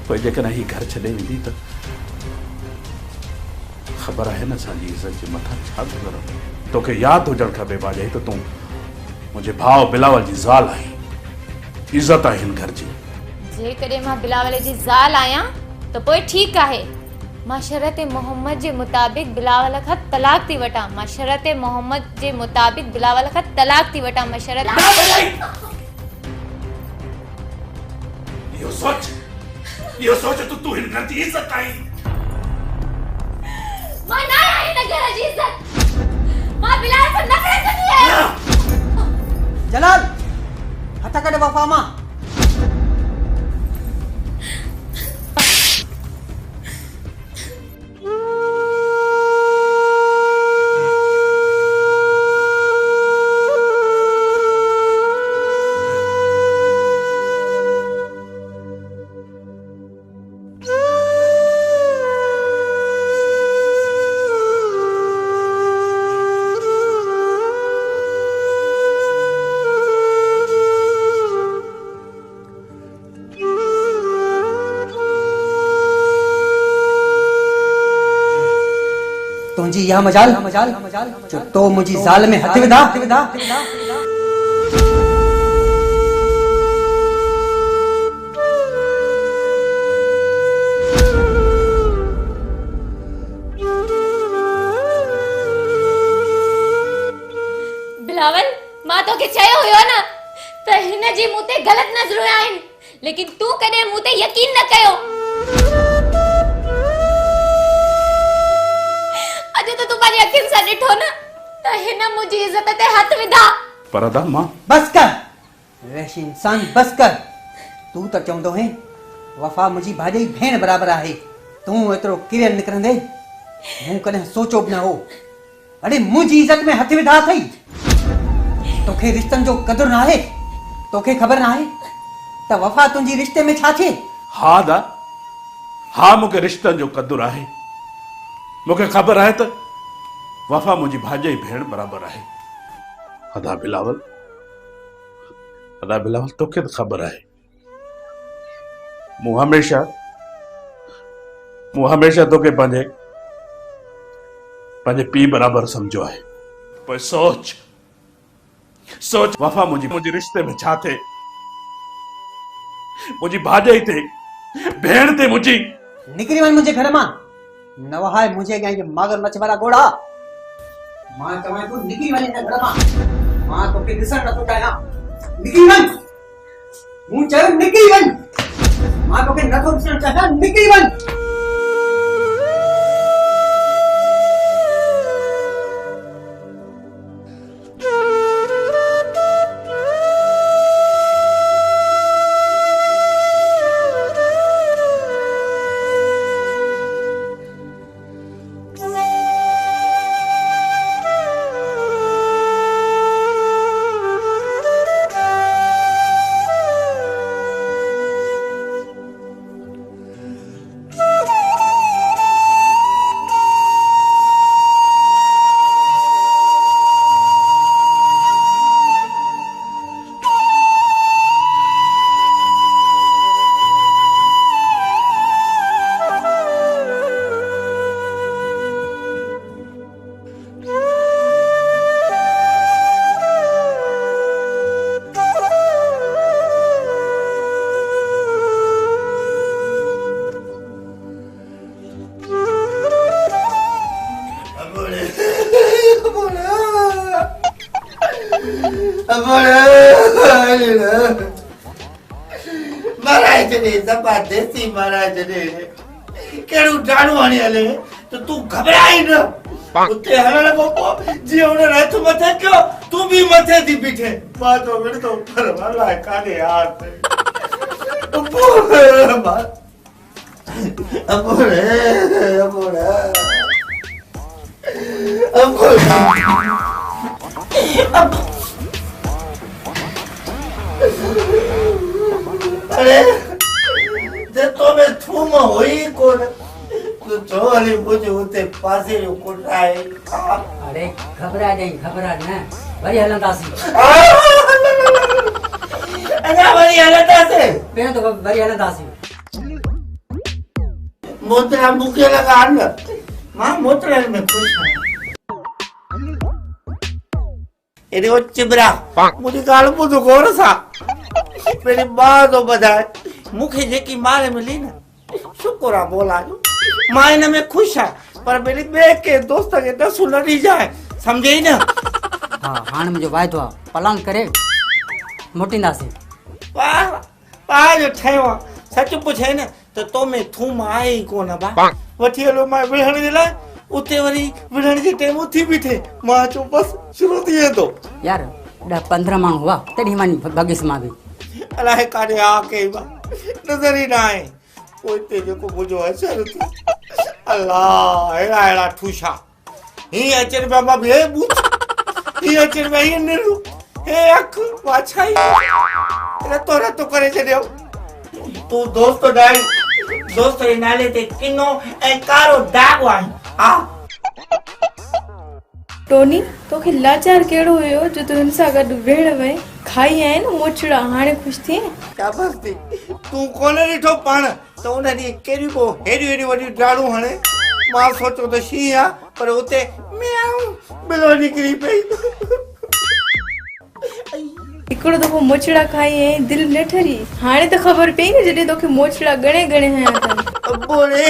पोइ जेकॾहिं ही घर छॾे वेंदी त ख़बर आहे न असांजी इज़त जे मथां छा गुज़रंदो। तोखे यादि हुजणु खपे भाॼाई त तूं मुंहिंजे भाउ बिलावल जी ज़ाल आहीं। इज़त आहे हिन घर जी। जेकॾहिं मां बिलावल जी ज़ाल आहियां त पोइ ठीकु आहे। मां शरत मोहम्मद जे मुताबिक़ बिलावल खां तलाक थी वठां। मां शरत मोहम्मद जे मुताबिक़ बिलावल खां तलाक थी वठां। मां शरत इहो सोच तूं हिन घर जी इज़त आहीं। मां न आहियां हिन घर जी इज़त। मां बिलावल सां नफ़रत कंदी आहियां। जलाल, हथ कढ वफ़ा मां। तुंहिंजी इहा मजाल जो तो मुंहिंजी ज़ाल में हथ विधा। बिलावल, मां तोखे चयो हुयो न त हिन जी मूं ते ग़लत नज़रूं आहिनि, लेकिन तूं कॾहिं मूं ते यकीन न कयो। अॼु त तूं पंहिंजी अखियुनि सां ॾिठो न त हिन मुंहिंजी इज़त ते हथ विधा। पर अदा मां बस कर वैशी इंसान, बस कर। तूं त चवंदो है वफ़ा मुंहिंजी भाॼई भेण बराबरि आहे। तूं एतिरो किरियल निकिरंदे मूं कॾहिं सोचो बि न हो। अड़े मुंहिंजी इज़त में हथ विधा अथई। तोखे रिश्तनि जो क़दुरु न आहे? तोखे ख़बर न आहे त वफ़ा तुंहिंजी रिश्ते में छा थिए? हा दा, हा मूंखे रिश्तनि जो क़दुरु आहे। मूंखे ख़बर आहे त वफ़ा मुंहिंजी भाॼई भेण बराबरि आहे। अदा बिलावल, तोखे त ख़बर आहे मूं हमेशा तोखे पंहिंजे पीउ बराबरि सम्झो आहे। पोइ सोच वफ़ा मुंहिंजी रिश्ते में छा थिए? मुंहिंजी भाॼई ते, भेण ते मुंहिंजी। निकिरी वञ मुंहिंजे घर मां। न वहाए मुंहिंजे अॻियां इहे मागर मछ वारा घोड़ा। मां चवां थो निकिरी वञ हिन घर मां। मां तोखे ॾिसण नथो चाहियां। निकिरी वञ। मूं चयो निकिरी वञ। मां तोखे नथो ॾिसण चाहियां। निकिरी वञ। जॾहिं दफ़ा देसी महाराज जॾहिं कहिड़ो डाणो हणी हले त तूं घबराई न उते हलण खां पोइ जीअं हुन हथ मथे कयो तूं बि मथे थी बीठे मां तो विड़तो पर अलाए काॾे यार अरे तो में थूम हुई कोन तो चोली मुझे उते पासे जो कोठाए अरे घबरा न वरी हलंदासीं अञा वरी हलंदासीं पहिरियों तो वरी हलंदासीं मोतरा मूंखे लॻा न मां मोतरनि में ख़ुशि आहियां एॾे ओ चिबरा मुंहिंजी ॻाल्हि ॿुध गौर सां पहिरीं मां थो ॿुधाए मूंखे जेकी माल मिली न शुक्र आहे बोला जो मां हिन में ख़ुशि आहियां पर पहिरीं ॿिए के दोस्त खे ॾसु न ॾिजाए सम्झई न हा हाणे मुंहिंजो वाइदो आहे पलान करे मोटींदासीं पाण जो ठहियो आहे सच पुछे न त तो में थूम आहे ई कोन बा वठी हलो मां विढ़ण जे लाइ उते वरी विढ़ण जे टाइम उथी बीठे मां चयो बस शुरू थी वेंदो यार 10-15 माण्हू हुआ तॾहिं मां भॻियुसि मां बि अलाए काॾे आ कई बा नज़र ई न आहे पोइ हिते जेको मुंहिंजो असर थी अलाह अहिड़ा ठूशा हीअं अचनि पिया मां बि हे ॿूथ हीअं अचनि पिया हीअं निरू हे अखि वाछाई रतो करे छॾियो तूं दोस्त डाई दोस्त जे नाले ते किनो ऐं कारो दाग आहीं हा टोनी तोखे लाचार कहिड़ो हुयो जो तूं हिन सां गॾु वेड़ वए खाई आए न मोचड़ा हाणे ख़ुशि थिए शाबाश थी तूं कोन ॾिठो पाण त उन ॾींहुं कहिड़ियूं को हेॾियूं वॾियूं डाड़ूं हणे मां सोचो त शींहुं आहे पर उते म्याऊं बिलो निकिरी पई हिकिड़ो दफ़ो मोचड़ा खाई ऐं दिलि न ठरी हाणे त ख़बर पई न जॾहिं तोखे मोचड़ा घणे हया अथनि बोले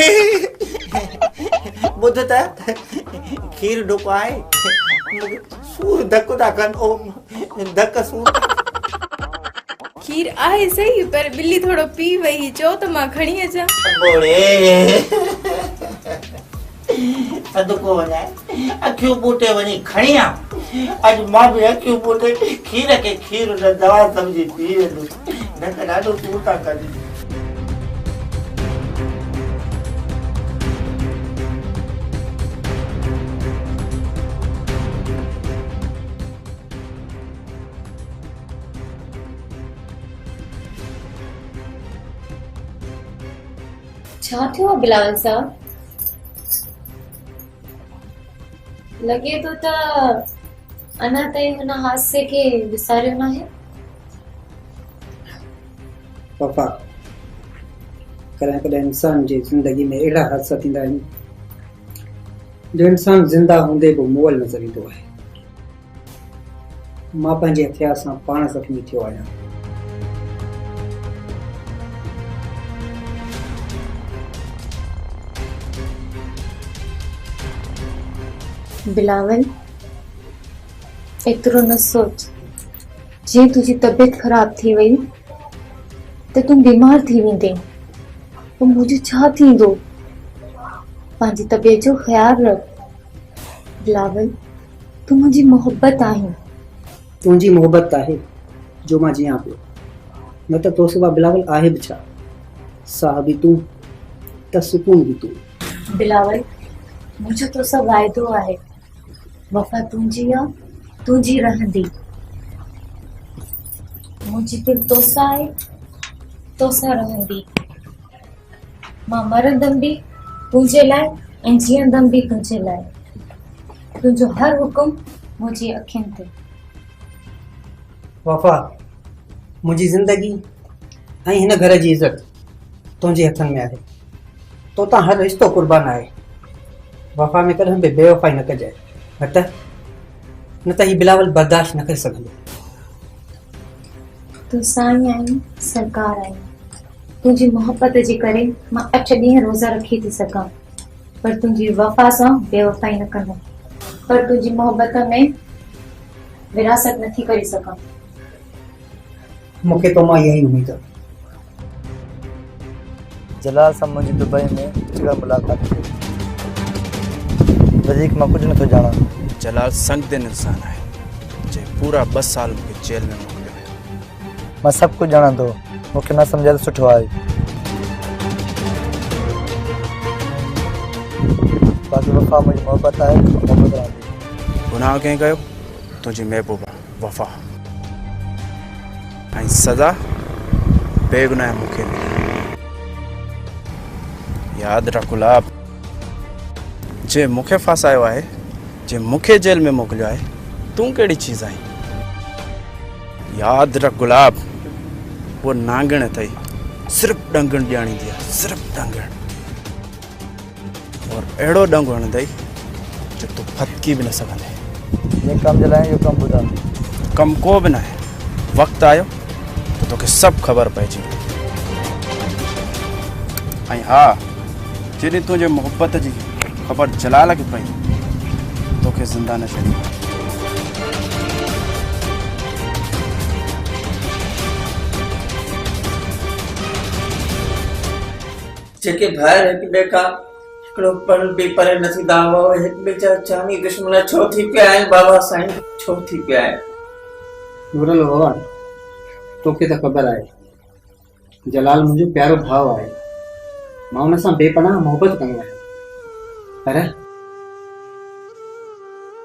ॿुध त खीर ढुक आहे सूर धक था कनि ओ धक सूर खीर आहे सही पर बिल्ली थोड़ो पी वई चओ त मां खणी अचां बोले सदको वञाए अखियूं बूटे वञी खणी आ अॼु मां बि अखियूं बूटे खीर खे खीर न दवा सम्झी पी वेंदुसि न त ॾाढो सूर था कनि छा थियो आहे बिलावल साहब लॻे थो त अञा ताईं हुन हादसे खे विसारियो न आहे पप्पा कॾहिं कॾहिं इंसान जी ज़िंदगी में अहिड़ा हादसा थींदा आहिनि जो इंसान ज़िंदा हूंदे बि मुअल नज़र ईंदो आहे मां पंहिंजे हथियार सां पाण ज़ख़्मी थियो आहियां बिलावल एतिरो न सोच जीअं तुंहिंजी तबियत ख़राब थी वई त तूं बीमार थी वेंदे पोइ मुंहिंजो छा थींदो पंहिंजी तबियत जो ख़्यालु रख बिलावल तूं मुंहिंजी मोहबत आहीं तुंहिंजी मोहबत आहे जो मां जियां पियो न त तो सिवा बिलावल आहे बि छा साह बि तूं त सुकून बि तूं बिलावल मुंहिंजो तोसां वाइदो आहे वफ़ा तुंहिंजी आहे तुंहिंजी रहंदी मुंहिंजी दिलि तोसां आहे तोसां रहंदी मां मरंदमि बि तुंहिंजे लाइ ऐं जीअंदमि बि तुंहिंजे लाइ तुंहिंजो हर हुकुम मुंहिंजी अखियुनि ते वफ़ा मुंहिंजी ज़िंदगी ऐं हिन घर जी इज़त तुंहिंजे हथनि में आहे तो तां हर रिश्तो क़ुर्बान आहे वफ़ा में कॾहिं बि बेवफ़ाई न कजाए न त ही बिलावल बर्दाश्त न करे सघंदो तूं साईं आहीं सरकार आहीं तुंहिंजी मोहबत जे करे मां 8 ॾींहं रोज़ा रखी थी सघां पर तुंहिंजी वफ़ा सां बेवफ़ाई न कंदमि पर तुंहिंजी मोहबत में विरासत नथी करे सघां मूंखे तो मां इहा ई उमेद आहे जलाल सां मुंहिंजी दुबई में जगह मुलाक़ात थी वधीक मां कुझु नथो ॼाणां। जलाल संगदिन इंसान है जे पूरा 2 साल मूंखे जेल में मोकिलियो। मां सभु कुझु ॼाणां थो, मूंखे न सम्झाए त सुठो आहे। बाक़ी वफ़ा मुंहिंजी मोहबत आहे, मोहबत रहंदी। गुनाह कंहिं कयो? तुंहिंजी महबूबा वफ़ा। ऐं सज़ा बेगुनाह मूंखे मिली। यादि रख गुलाब, जे मूंखे फासायो आहे, जे मूंखे जेल में मोकिलियो आहे, तूं कहिड़ी चीज़ आहीं? यादि रख गुलाब, वो नांगण अथई, सिर्फ़ु डंगण ॼाणींदी आहे, सिर्फ़ु डंगण। और अहिड़ो डंग हणंदई जो तूं फतकी बि न सघंदे। ये कमु जे लाइ इहो कमु ॿुधां। कमु को बि न आहे, वक़्तु आयो त तोखे सभु ख़बर पइजी वेंदी। ऐं हा, जॾहिं तुंहिंजे मोहबत जी ख़बर जलाल खे पई, तोखे ज़िंदा न छॾींदो। जेके भाइर हिक ॿिए खां हिकिड़ो पल बि परे न थींदा हुआ, हिक ॿिए जा जानी दुश्मन छो थी पिया आहिनि बाबा साईं, छो थी पिया आहिनि? नूरल बाबा, तोखे त ख़बर आहे जलाल मुंहिंजो प्यारो भाउ आहे। मां हुन सां बेपनाह मोहबत कंदो आहियां, पर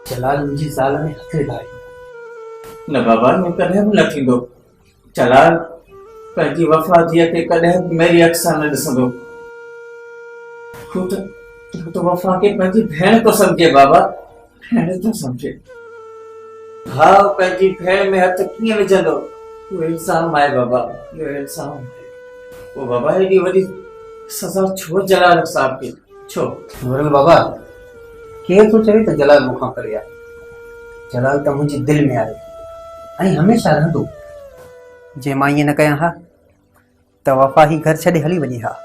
जलाल मुंहिंजी ज़ाल में हथ विधाए। न बाबा, ईअं कॾहिं बि न थींदो। जलाल पंहिंजी वफ़ा धीअ खे कॾहिं बि मेरी अख सां न ॾिसंदो। हू त वफ़ा खे पंहिंजी भेण थो सम्झे बाबा, भेण थो सम्झे। भाउ पंहिंजी भेण में हथ कीअं विझंदो? उहो इल्ज़ाम आहे बाबा, इहो इल्ज़ाम आहे। पोइ बाबा हेॾी वॾी सज़ा छो जलाल साहब खे? छो? नूरल बाबा, केरु थो चवे त जलाल मूंखां परे आहे? जलाल त मुंहिंजी दिलि में आहे ऐं हमेशह रहंदो। जे मां ईअं न कयां हा त वफ़ा ही घर छॾे हली वञे हा।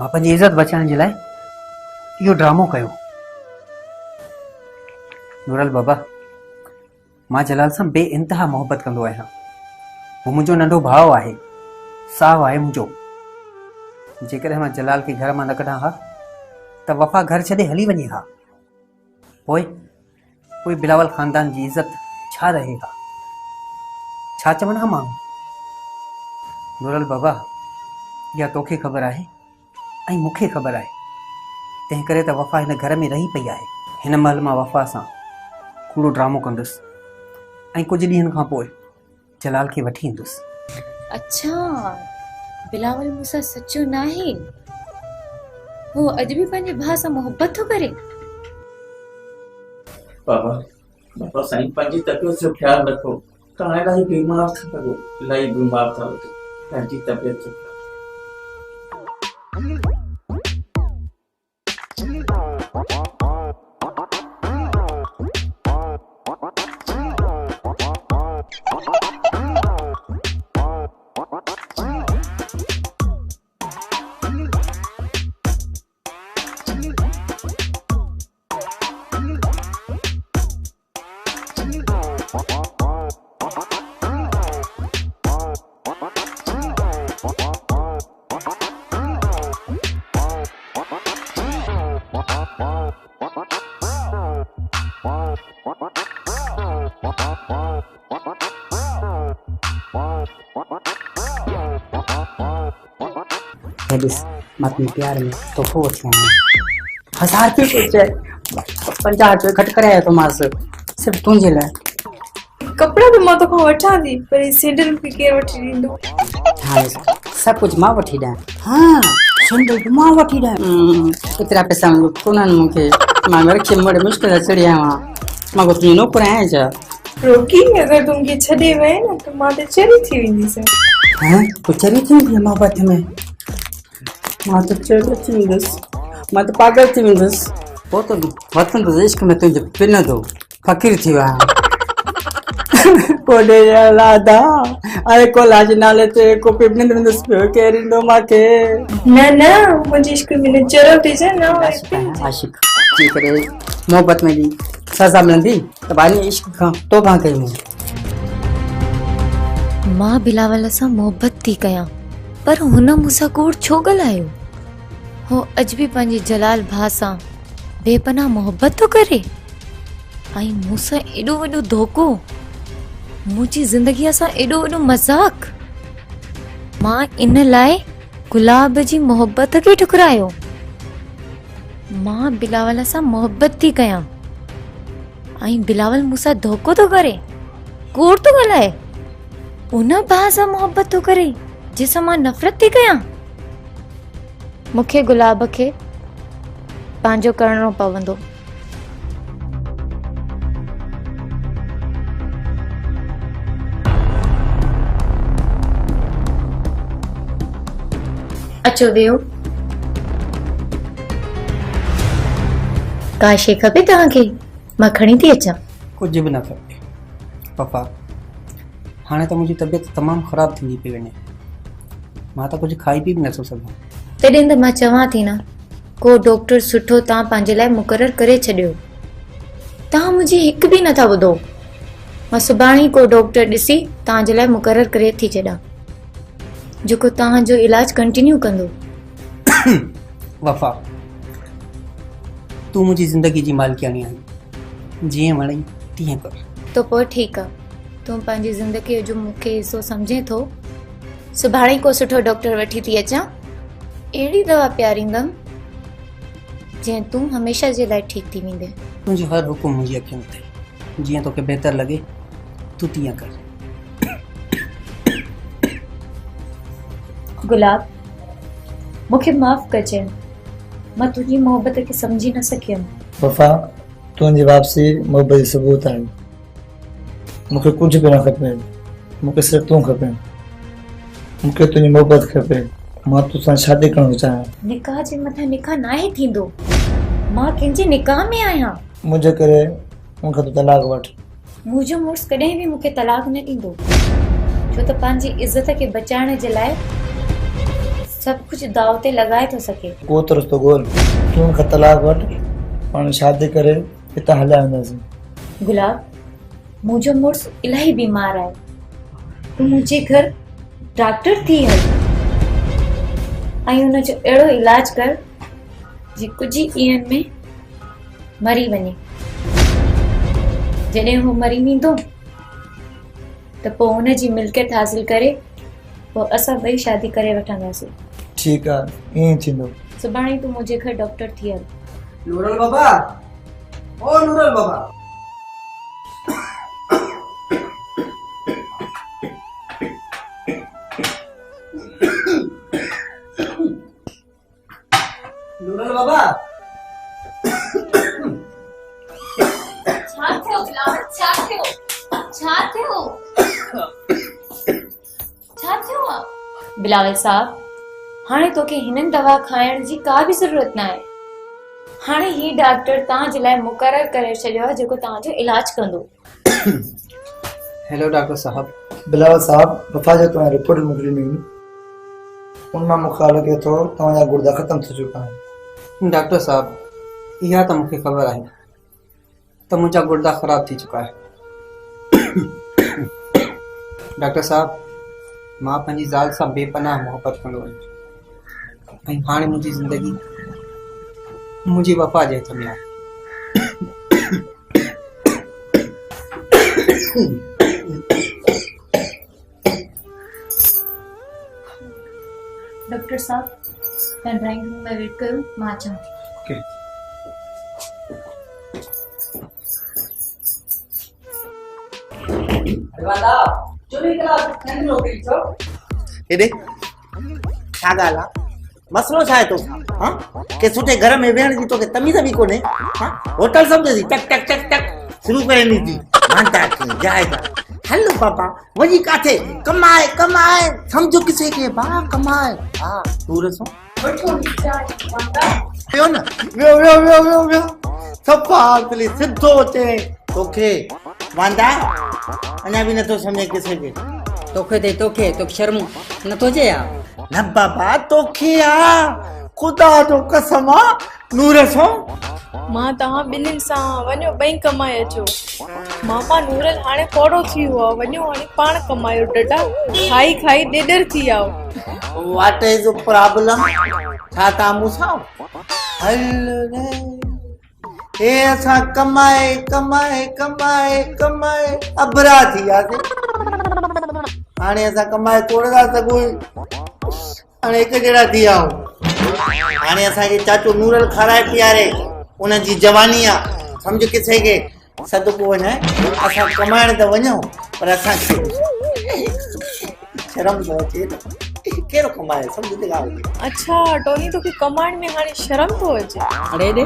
मां पंहिंजी इज़त बचाइण जे लाइ इहो ड्रामो कयो। नूरल बाबा, मां जलाल सां बेइंतहा मोहबत कंदो आहियां। हू मुंहिंजो नंढो भाउ आहे, साहु आहे मुंहिंजो। जेकॾहिं मां जलाल खे घर मां न कढां हा त वफ़ा घर छॾे हली वञे हा। पोइ बिलावल ख़ानदान जी इज़त छा रहे हा? छा चवनि हा माण्हू? नूरल बाबा, इहा तोखे ख़बर आहे ऐं मूंखे ख़बर आहे, तंहिं करे त वफ़ा हिन घर में रही पई आहे। हिन महिल मां वफ़ा सां कूड़ो ड्रामो कंदुसि ऐं कुझु ॾींहंनि खां पोइ जलाल खे वठी ईंदुसि। अच्छा, बिलावल मूंसां सचो न आहे? वो अॼु बि पंहिंजे भाउ सां मोहबत थो करे? बाबा साईं, पंहिंजी तबियत जो ख़्यालु रखो। तव्हां इलाही बीमार था लॻो, इलाही बीमार था लॻो। पंहिंजी तबियत जो मां तुम प्यार में तोहफ़ो वठी आहियां। 1000 रुपये सोचे 50 रुपये घटि करायो थो मांस सिर्फ़ु तुंहिंजे लाइ। कपिड़ा बि मां तोखां वठां थी, पर ही सैंडल मूंखे केरु वठी ॾींदो? हाणे सभु कुझु मां वठी ॾियां। हाँ, सैंडल बि मां वठी ॾियां। एतिरा पैसा कोन्हनि मूंखे, मां रखी मोड़े मुश्किल सां चढ़ी आहियां। मां को तुंहिंजो नौकर आहियां छा? रोकी, अगर तुम मूंखे छॾे वए न त मां त चरी थी वेंदीसि। हाँ, तूं चरी थी वेंदी मोहबत में? मां त चरी थी वेंदुसि, मां त पागल थी वेंदुसि। पोइ त वतंदुसि इश्क में तुंहिंजो पिनंदो फ़क़ीर थी वियो आहियां। कोॾे लादा अरे को लाज नाले ते को पिबने वेंदुसि पियो, केरु ईंदो मूंखे? न न, मुंहिंजे इश्क में न चरो थी जा न। आशिक जी करे मोहबत में बि सज़ा मिलंदी त भाई इश्क खां तौबा कयूं। मां बिलावल सां मोहबत थी कयां, पर हुन मूंसां कूड़ छो ॻाल्हायो? हो अॼु बि पंहिंजे जलाल भाउ सां बेपनाह मोहबत थो करे ऐं मूंसां एॾो वॾो धोखो, मुंहिंजी ज़िंदगीअ सां एॾो वॾो मज़ाक। मां इन लाइ गुलाब जी मोहबत खे ठुकरायो। मां बिलावल सां मोहबत थी कयां ऐं बिलावल मूंसां धोखो थो करे, कूड़ थो ॻाल्हाए। उन भाउ सां मोहबत थो करे जंहिंसां मां नफ़रत थी कयां। मूंखे गुलाब खे पंहिंजो करणो पवंदो। अचो वेहो। का शइ खपे तव्हांखे? मां खणी थी अचां। कुछ भी न खपे पापा। हाणे त मुंहिंजी तबियत तमामु ख़राब थींदी पई वञे। मां त कुझु खाई पी बि नथो सघां। तॾहिं त मां चवां थी न, को डॉक्टर सुठो तव्हां पंहिंजे लाइ मुक़ररु करे छॾियो। तव्हां मुंहिंजी हिकु बि नथा ॿुधो। मां सुभाणे ई को डॉक्टर ॾिसी तव्हांजे लाइ मुक़ररु करे थी छॾां, जेको तव्हांजो इलाज कंटिन्यू कंदो। वफ़ा, तूं मुंहिंजी ज़िंदगी जी मालिकियानी आहीं। जीअं वणे तीअं कर। तो पोइ ठीकु आहे, तूं पंहिंजी ज़िंदगीअ जो मूंखे हिसो सम्झे थो। सुभाणे ई को सुठो डॉक्टर वठी थी अचां। अहिड़ी दवा पियारींदमि जंहिं तूं हमेशह जे लाइ ठीकु थी वेंदे। तुंहिंजो हर हुकुम मुंहिंजी अखियुनि ते। जीअं तोखे बहितर लॻे तूं तीअं कर। गुलाब, मूंखे माफ़ कजे। मां तुंहिंजी मोहबत खे सम्झी न सघियमि। वफ़ा, तुंहिंजी वापसी मोहबत जो सबूत आहे। मूंखे कुझु बि न खपे, मूंखे सिर्फ़ु तूं खपे। मूंखे तुंहिंजी मोहबत खपे। मां तोसां शादी करणु थो चाहियां। निकाह जे मथां निकाह नाहे थींदो। मां कंहिंजे निकाह में आहियां। मुंहिंजे करे मूंखां तूं तलाक वठ। मुंहिंजो मुड़ुसु कॾहिं बि मूंखे तलाक न ॾींदो, छो त पंहिंजी इज़त खे बचाइण जे लाइ सभु कुझु दाव ते लॻाए थो सघे। को त रस्तो ॻोल्ह। तूं मूंखां तलाक वठ, पाण शादी करे हितां हलिया वेंदासीं। गुलाब, मुंहिंजो मुड़ुसु इलाही बीमार आहे। तूं मुंहिंजे घर डॉक्टर थी हल ऐं हुनजो अहिड़ो इलाज कर जी कुझु ई ॾींहंनि में मरी वञे। जॾहिं हू मरी वेंदो त पोइ हुनजी मिल्कियत हासिल करे पोइ असां ॿई शादी करे वठंदासीं। ठीकु आहे, ईअं थींदो। सुभाणे तूं मुंहिंजे घर डॉक्टर थी हल। नूरल बाबा, ओ नूरल बाबा। नूरल बाबा। छा थियो बिलावल? छा थियो? छा थियो? छा थियो आहे? बिलावल साहब, हाणे तोखे हिननि दवा खाइण जी का बि ज़रूरत न आहे। हाणे ही डॉक्टर तव्हांजे लाइ मुक़ररु करे छॾियो आहे जेको तव्हांजो इलाज कंदो। हेलो डॉक्टर साहब। बिलावल साहब, वफ़ा जो तव्हां रिपोर्ट मोकिली हुई, उनमां मूंखे लॻे थो तव्हांजा गुर्दा ख़तमु थी चुका आहिनि। डॉक्टर साहब, इहा त मूंखे ख़बर आहे त मुंहिंजा गुर्दा ख़राब थी चुका आहे। डॉक्टर साहब, मां पंहिंजी ज़ाल सां बेपनाह मोहबत कंदो आहियां ऐं हाणे मुंहिंजी ज़िंदगी मुंहिंजी वफ़ा जे हथ में आहे। डॉक्टर साहब, तव्हां ड्राइंग रूम में वेट कयो, मां अचां थी। ओके। हेॾे छा ॻाल्हि आहे? मसलो छा आहे तोसां? के सुठे घर में वेहण जी तोखे तमीज़ बि कोन्हे। होटल सम्झी टक टक टक टक शुरू करे ॾींदी। मानता कीअं जाएगा? हलो पापा, वञी काथे कमाए कमाए, सम्झो किसे खे भाउ कमाए। हा तूं रसो पियो न, वियो वियो वियो वियो वियो सफ़ा असली सिधो अचे तोखे। वांदा अञा बि नथो सम्झे किसे खे। तोखे शर्म नथो अचे या? न बाबा, तोखे आ खुदा जो कसम आ, नूर सो मां तव्हां ॿिन्हिनि सां वञो ॿई कमाए अचो। मामा नूरल हाणे पोड़ो थी वियो आहे, वञो हाणे पाण कमायो डडा, खाई खाई ॾेडर थी आओ। What is problem? छा तव्हां मूंसां हल रे हे असां कमाए कमाए कमाए कमाए अबरा थी वियासीं। हाणे असां कमाए कोन था सघूं, हाणे हिकु जहिड़ा थी विया आहियूं। हाणे असांखे चाचो नूरल खाराए पीआरे, उनजी जवानी आहे, सम्झ किथे के सदको वञे। असां कमाइण त वञूं पर असांखे शर्म थो अचे न, कहिड़ो कमाए सम्झ ते ॻाल्हि। अच्छा टोनी तोखे कमाइण में हाणे शर्म थो अचे? अरे ॾे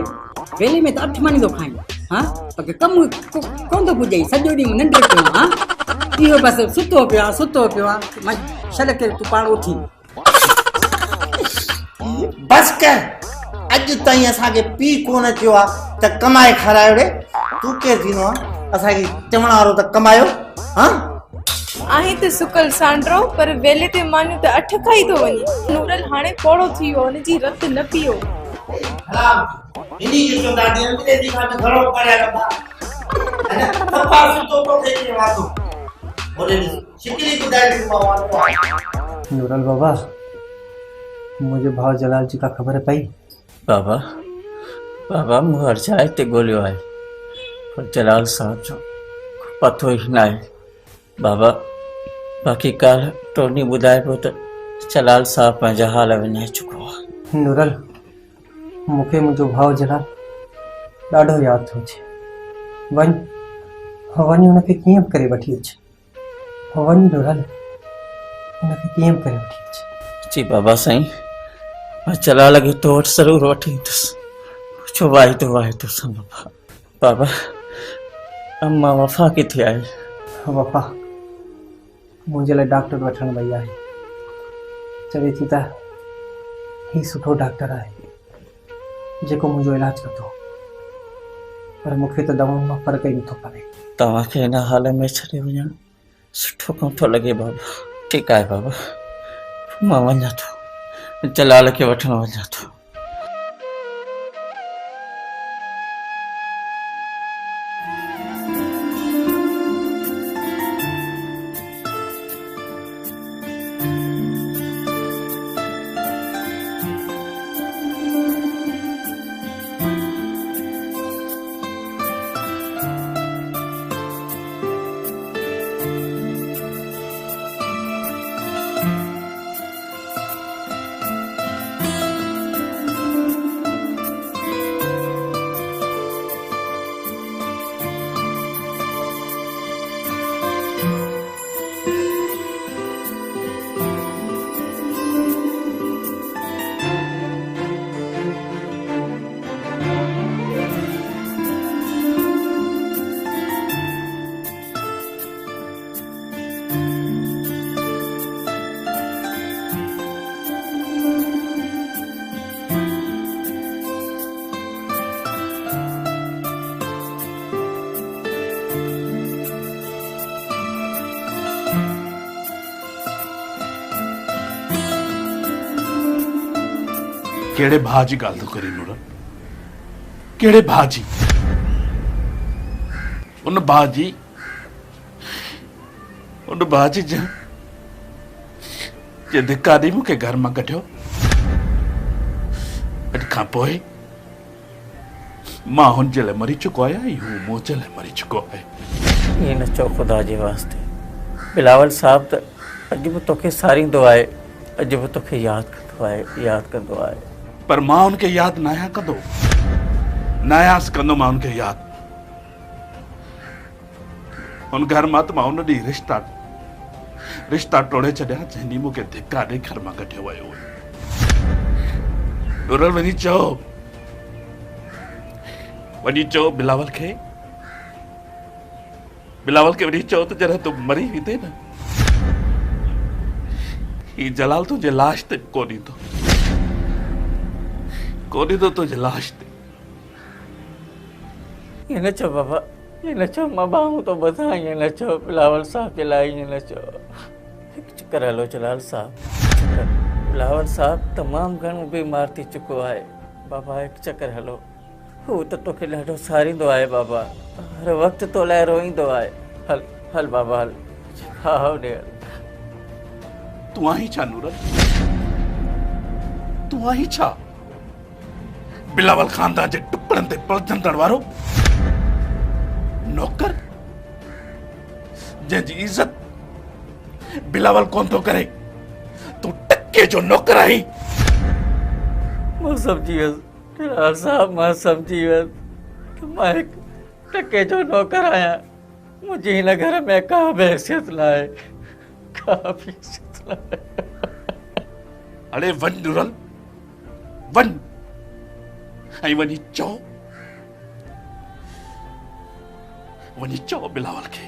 वेले में त 8 मानी थो खाई, हाँ पर कमु कोन थो पुॼई, सॼो ॾींहुं निंड पियो आहे। हाँ इहो बसि सुतो पियो आहे। मां छॾ करे तूं पाण उथी बस कर। अॼु ताईं असांखे पीउ कोन अचियो आहे त कमाए खारायो रे। तूं केरु थींदो आहे असांखे चवण वारो त कमायो? हाँ आहे त सुकल सांड्रो, पर वेले ते मानियो त 8 खाई थो वञे। नूरल हाणे पोड़ो थी वियो, हुनजी रत न पियो। इन्ही जो दादी ने तेरी खां घणो करिया कंदा सफा सुतो तो थे वातो बोले शिकली गुदाई मां। नूरल बाबा, मुझे भाव जलाल जी का खबर पई? बाबा बाबा मूं हर जाइ ते ॻोल्हियो आहे पर जलाल साहब जो पतो ई न आहे। बाबा बाक़ी काल्ह टोनी ॿुधाए पियो त जलाल साहब पंहिंजा हाल विञाए चुको आहे। नूरल, मूंखे मुंहिंजो भाउ जलाल ॾाढो यादि थो अचे। वञ हुनखे कीअं बि करे वठी अच। वञ नूरल, हुनखे कीअं बि करे वठी अच। जी बाबा साईं, मां जलाल खे तो वटि ज़रूरु वठी ईंदुसि। छो वाइदो सां बाबा। अम्मा वफ़ा किथे आहे? वफ़ा मुंहिंजे लाइ डॉक्टर वठण वई आहे। चवे थी त ही सुठो डॉक्टर आहे जेको मुंहिंजो इलाज कंदो, पर मूंखे त दवाउनि मां फ़र्क़ु ई नथो पवे। तव्हांखे हिन हाल में छॾे वञणु सुठो कोन थो लॻे बाबा। ठीकु आहे बाबा, मां वञा थो, जलाल खे वठण वञा थो। केड़े भाउ जी ॻाल्हि थो करे नूर? केड़े भाउ जी? उन भाउ जी जे धिका ॾेई मूंखे घर मां कढियो। अॼु खां पोइ मां हुनजे लाइ मरी चुको आहियां ऐं हू मुंहिंजे लाइ मरी चुको आहे। ईअं न चओ ख़ुदा जे वास्ते। बिलावल साहब त अॼु बि तोखे सारींदो आहे, अॼु बि तोखे यादि कंदो आहे। पर मां उनखे यादि न आहियां कंदो, न आयांसि कंदो मां उनखे यादि। उन घर मां त मां उन ॾींहुं रिश्ता टोड़े छॾिया जंहिं ॾींहुं मूंखे धिका ॾेई घर मां कढियो वियो। नूरल वञी चओ बिलावल खे वञी चओ त जॾहिं तूं मरी वेंदे न, ही जलाल तुंहिंजे लाश ते कोन ईंदो तुंहिंजे लाश ते। ईअं न चओ बाबा, ईअं न चओ, मां बाहूं तो ॿधां। ईअं न चओ बिलावल साहब जे लाइ, ईअं न चओ। हिकु चक्कर हलो जलाल साहब। बिलावल साहब तमामु घणो बीमार थी चुको आहे, बाबा हिकु चकर हलो, हू त तोखे ॾाढो सारींदो आहे बाबा, हर वक़्तु तो लाइ रोईंदो आहे। हल हल बाबा हल, हा होॾे हल। तूं आहीं छा नूरल? तूं आहीं छा बिलावल खानदान जे टुकड़नि ते पलजंदड़ वारो नौकर, जंहिंजी इज़त बिलावल कोन थो करे, तूं टके जो नौकर आहीं। मां सम्झी वियुसि जलाल साहब, मां सम्झी वियुसि कि मां हिकु टके जो नौकर आहियां। मुंहिंजी हिन घर में का बि हैसियत न आहे, का बि हैसियत न आहे। अरे वञ नूरल, वञ ऐं वञी चओ बिलावल खे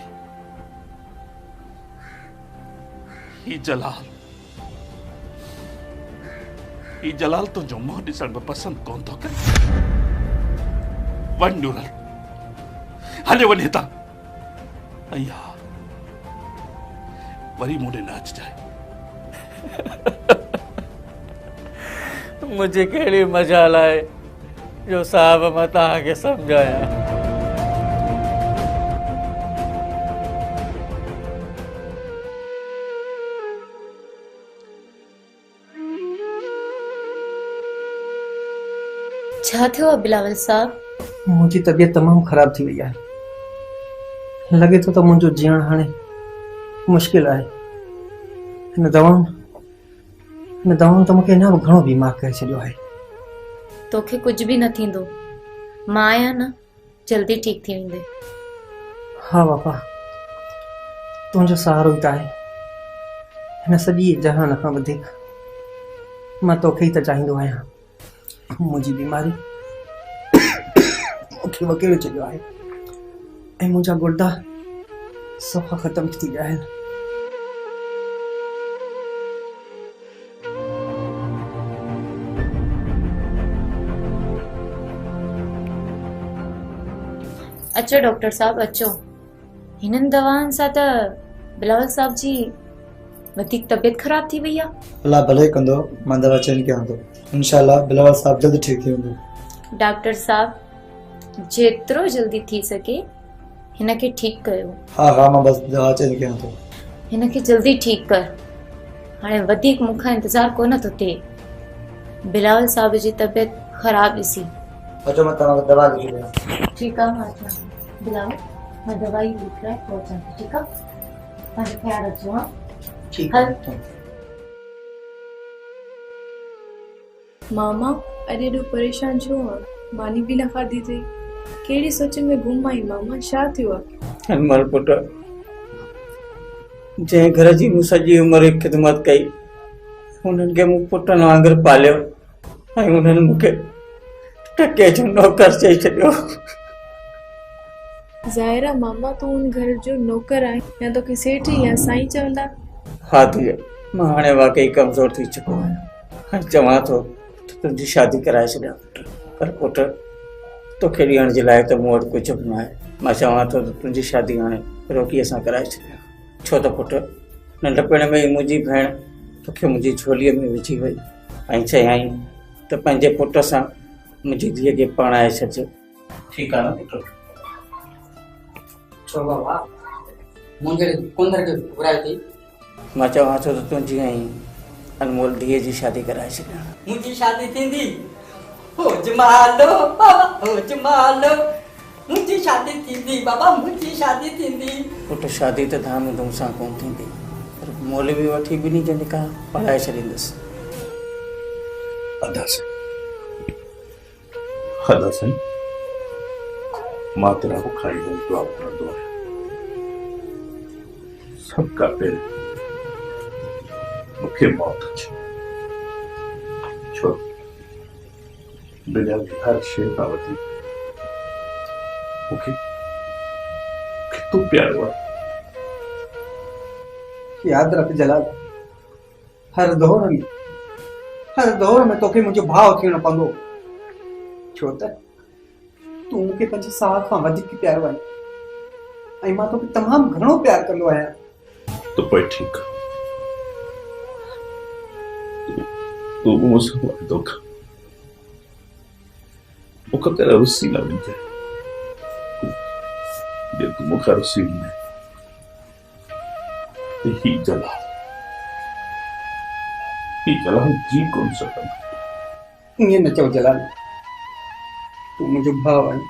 ही जलाल तुंहिंजो मुंहुं ॾिसण में पसंदि कोन थो करे। वञ नूरल, हले वञ हितां। ऐं हा, वरी मूं ॾे न अचिजांइ। मुझे कहिड़ी मजाल आहे जो साहब मां तव्हांखे सम्झायां। छा थियो आहे बिलावल साहब? मुंहिंजी तबियत तमामु ख़राब थी वई आहे। लॻे थो त मुंहिंजो जीअण हाणे मुश्किल आहे। हिन दवाउनि त मूंखे अञा घणो बीमार करे छॾियो आहे। तोखे कुझु बि न थींदो, मां आहियां न, जल्दी ठीक थी वेंदे। हा बापा, तुंहिंजो सहारो ई त आहे हिन सॼी जहान खां वधीक। मां तोखे ई त चाहींदो आहियां। मुंहिंजी बीमारी मूंखे वकेरे छॾियो आहे ऐं मुंहिंजा गुर्दा सफ़ा ख़तम थी विया आहिनि। अचो डॉक्टर साहब अचो। हिननि दवाउनि सां त बिलावल साहब जी वधीक तबियत ख़राब थी वई आहे। अल्लाह भले कंदो, मां दवा चेंज कयां थो। इंशाल्लाह बिलावल साहब जल्दी ठीक थी वेंदो। डॉक्टर साहब जेतिरो जल्दी थी सके हिनखे ठीक कयो। हा हा, मां बस दवा चेंज कयां थो। हिनखे जल्दी ठीक कर। हाणे वधीक मूंखां इंतज़ार कोन थो थिए। बिलावल साहब जी तबियत ख़राब ॾिसी। अचो मां तव्हांखे दवा लिखी ॾियां। ठीकु आहे, मां अचां। बिलावल मां दवाई लिखाए पहुचां थी, ठीकु आहे? पंहिंजो ख्यालु रखिजो। हा ठीकु हल। मामा अरे एॾो परेशान छो आहे? मानी बि न खाधी अथई। कहिड़ी सोच में गुम आई मामा? छा थियो आहे? अनमोल पुट, जंहिं घर जी मूं सॼी उमिरि ख़िदमत कई, हुननि खे मूं पुटनि वांगुरु पालियो ऐं हुननि मूंखे टके जो नौकर चई छॾियो। ज़ाहिरा मामा तूं उन घर जो नौकर आहे या तोखे सेठ या साईं चवंदा? हा धीअ, मां हाणे वाकई कमज़ोर थी चुको आहियां। हाणे चवां थो त तुंहिंजी शादी कराए छॾियां पुट। पर पुट तोखे ॾियण जे लाइ त मूं वटि कुझु बि न आहे। मां चवां थो त तुंहिंजी शादी हाणे रोटीअ सां कराए छॾियां। छो त पुट नंढपण में ई मुंहिंजी भेण तोखे मुंहिंजी झोलीअ में विझी वई ऐं चयाईं त पंहिंजे पुट सां मुंहिंजी धीअ खे पढ़ाए छॾिजो। ठीकु आहे न पुट? छो बाबा मुंहिंजे कुंदर खे घुराए थी? मां चवां थो त तुंहिंजी ऐं अनमोल धीअ जी शादी कराए छॾियां। मुंहिंजी शादी थींदी? हो जमालो बाबा, हो जमालो, मुंहिंजी शादी थींदी बाबा, मुंहिंजी शादी थींदी। पुट शादी त धाम धूम सां कोन थींदी, पर मौलवी वठी ॿिन्ही जे निकाह पढ़ाए छॾींदुसि। अदा साईं, मां तेरा बुखारी जो दुआ करंदो आहियां। सभ खां पहिरियों मूंखे मौत अचे, छो दुनिया जी हर शइ खां वधीक मूंखे तूं प्यारो आहे। यादि रख जलाल, हर दौर में तोखे मुंहिंजो भाउ थियणो पवंदो। छो त तूं मूंखे पंहिंजे साह खां वधीक प्यारो आहे ऐं मां तोखे तमामु घणो प्यार कंदो आहियां। तो पोइ ठीकु आहे, तूं मूंसां वाइदो कर, मुख तेरा रुसी न वञे जे तूं मूंखे रुसी वञे त ही जलाल जी कोन सघंदो। ईअं न चओ जलाल, तूं मुंहिंजो भाउ आहीं,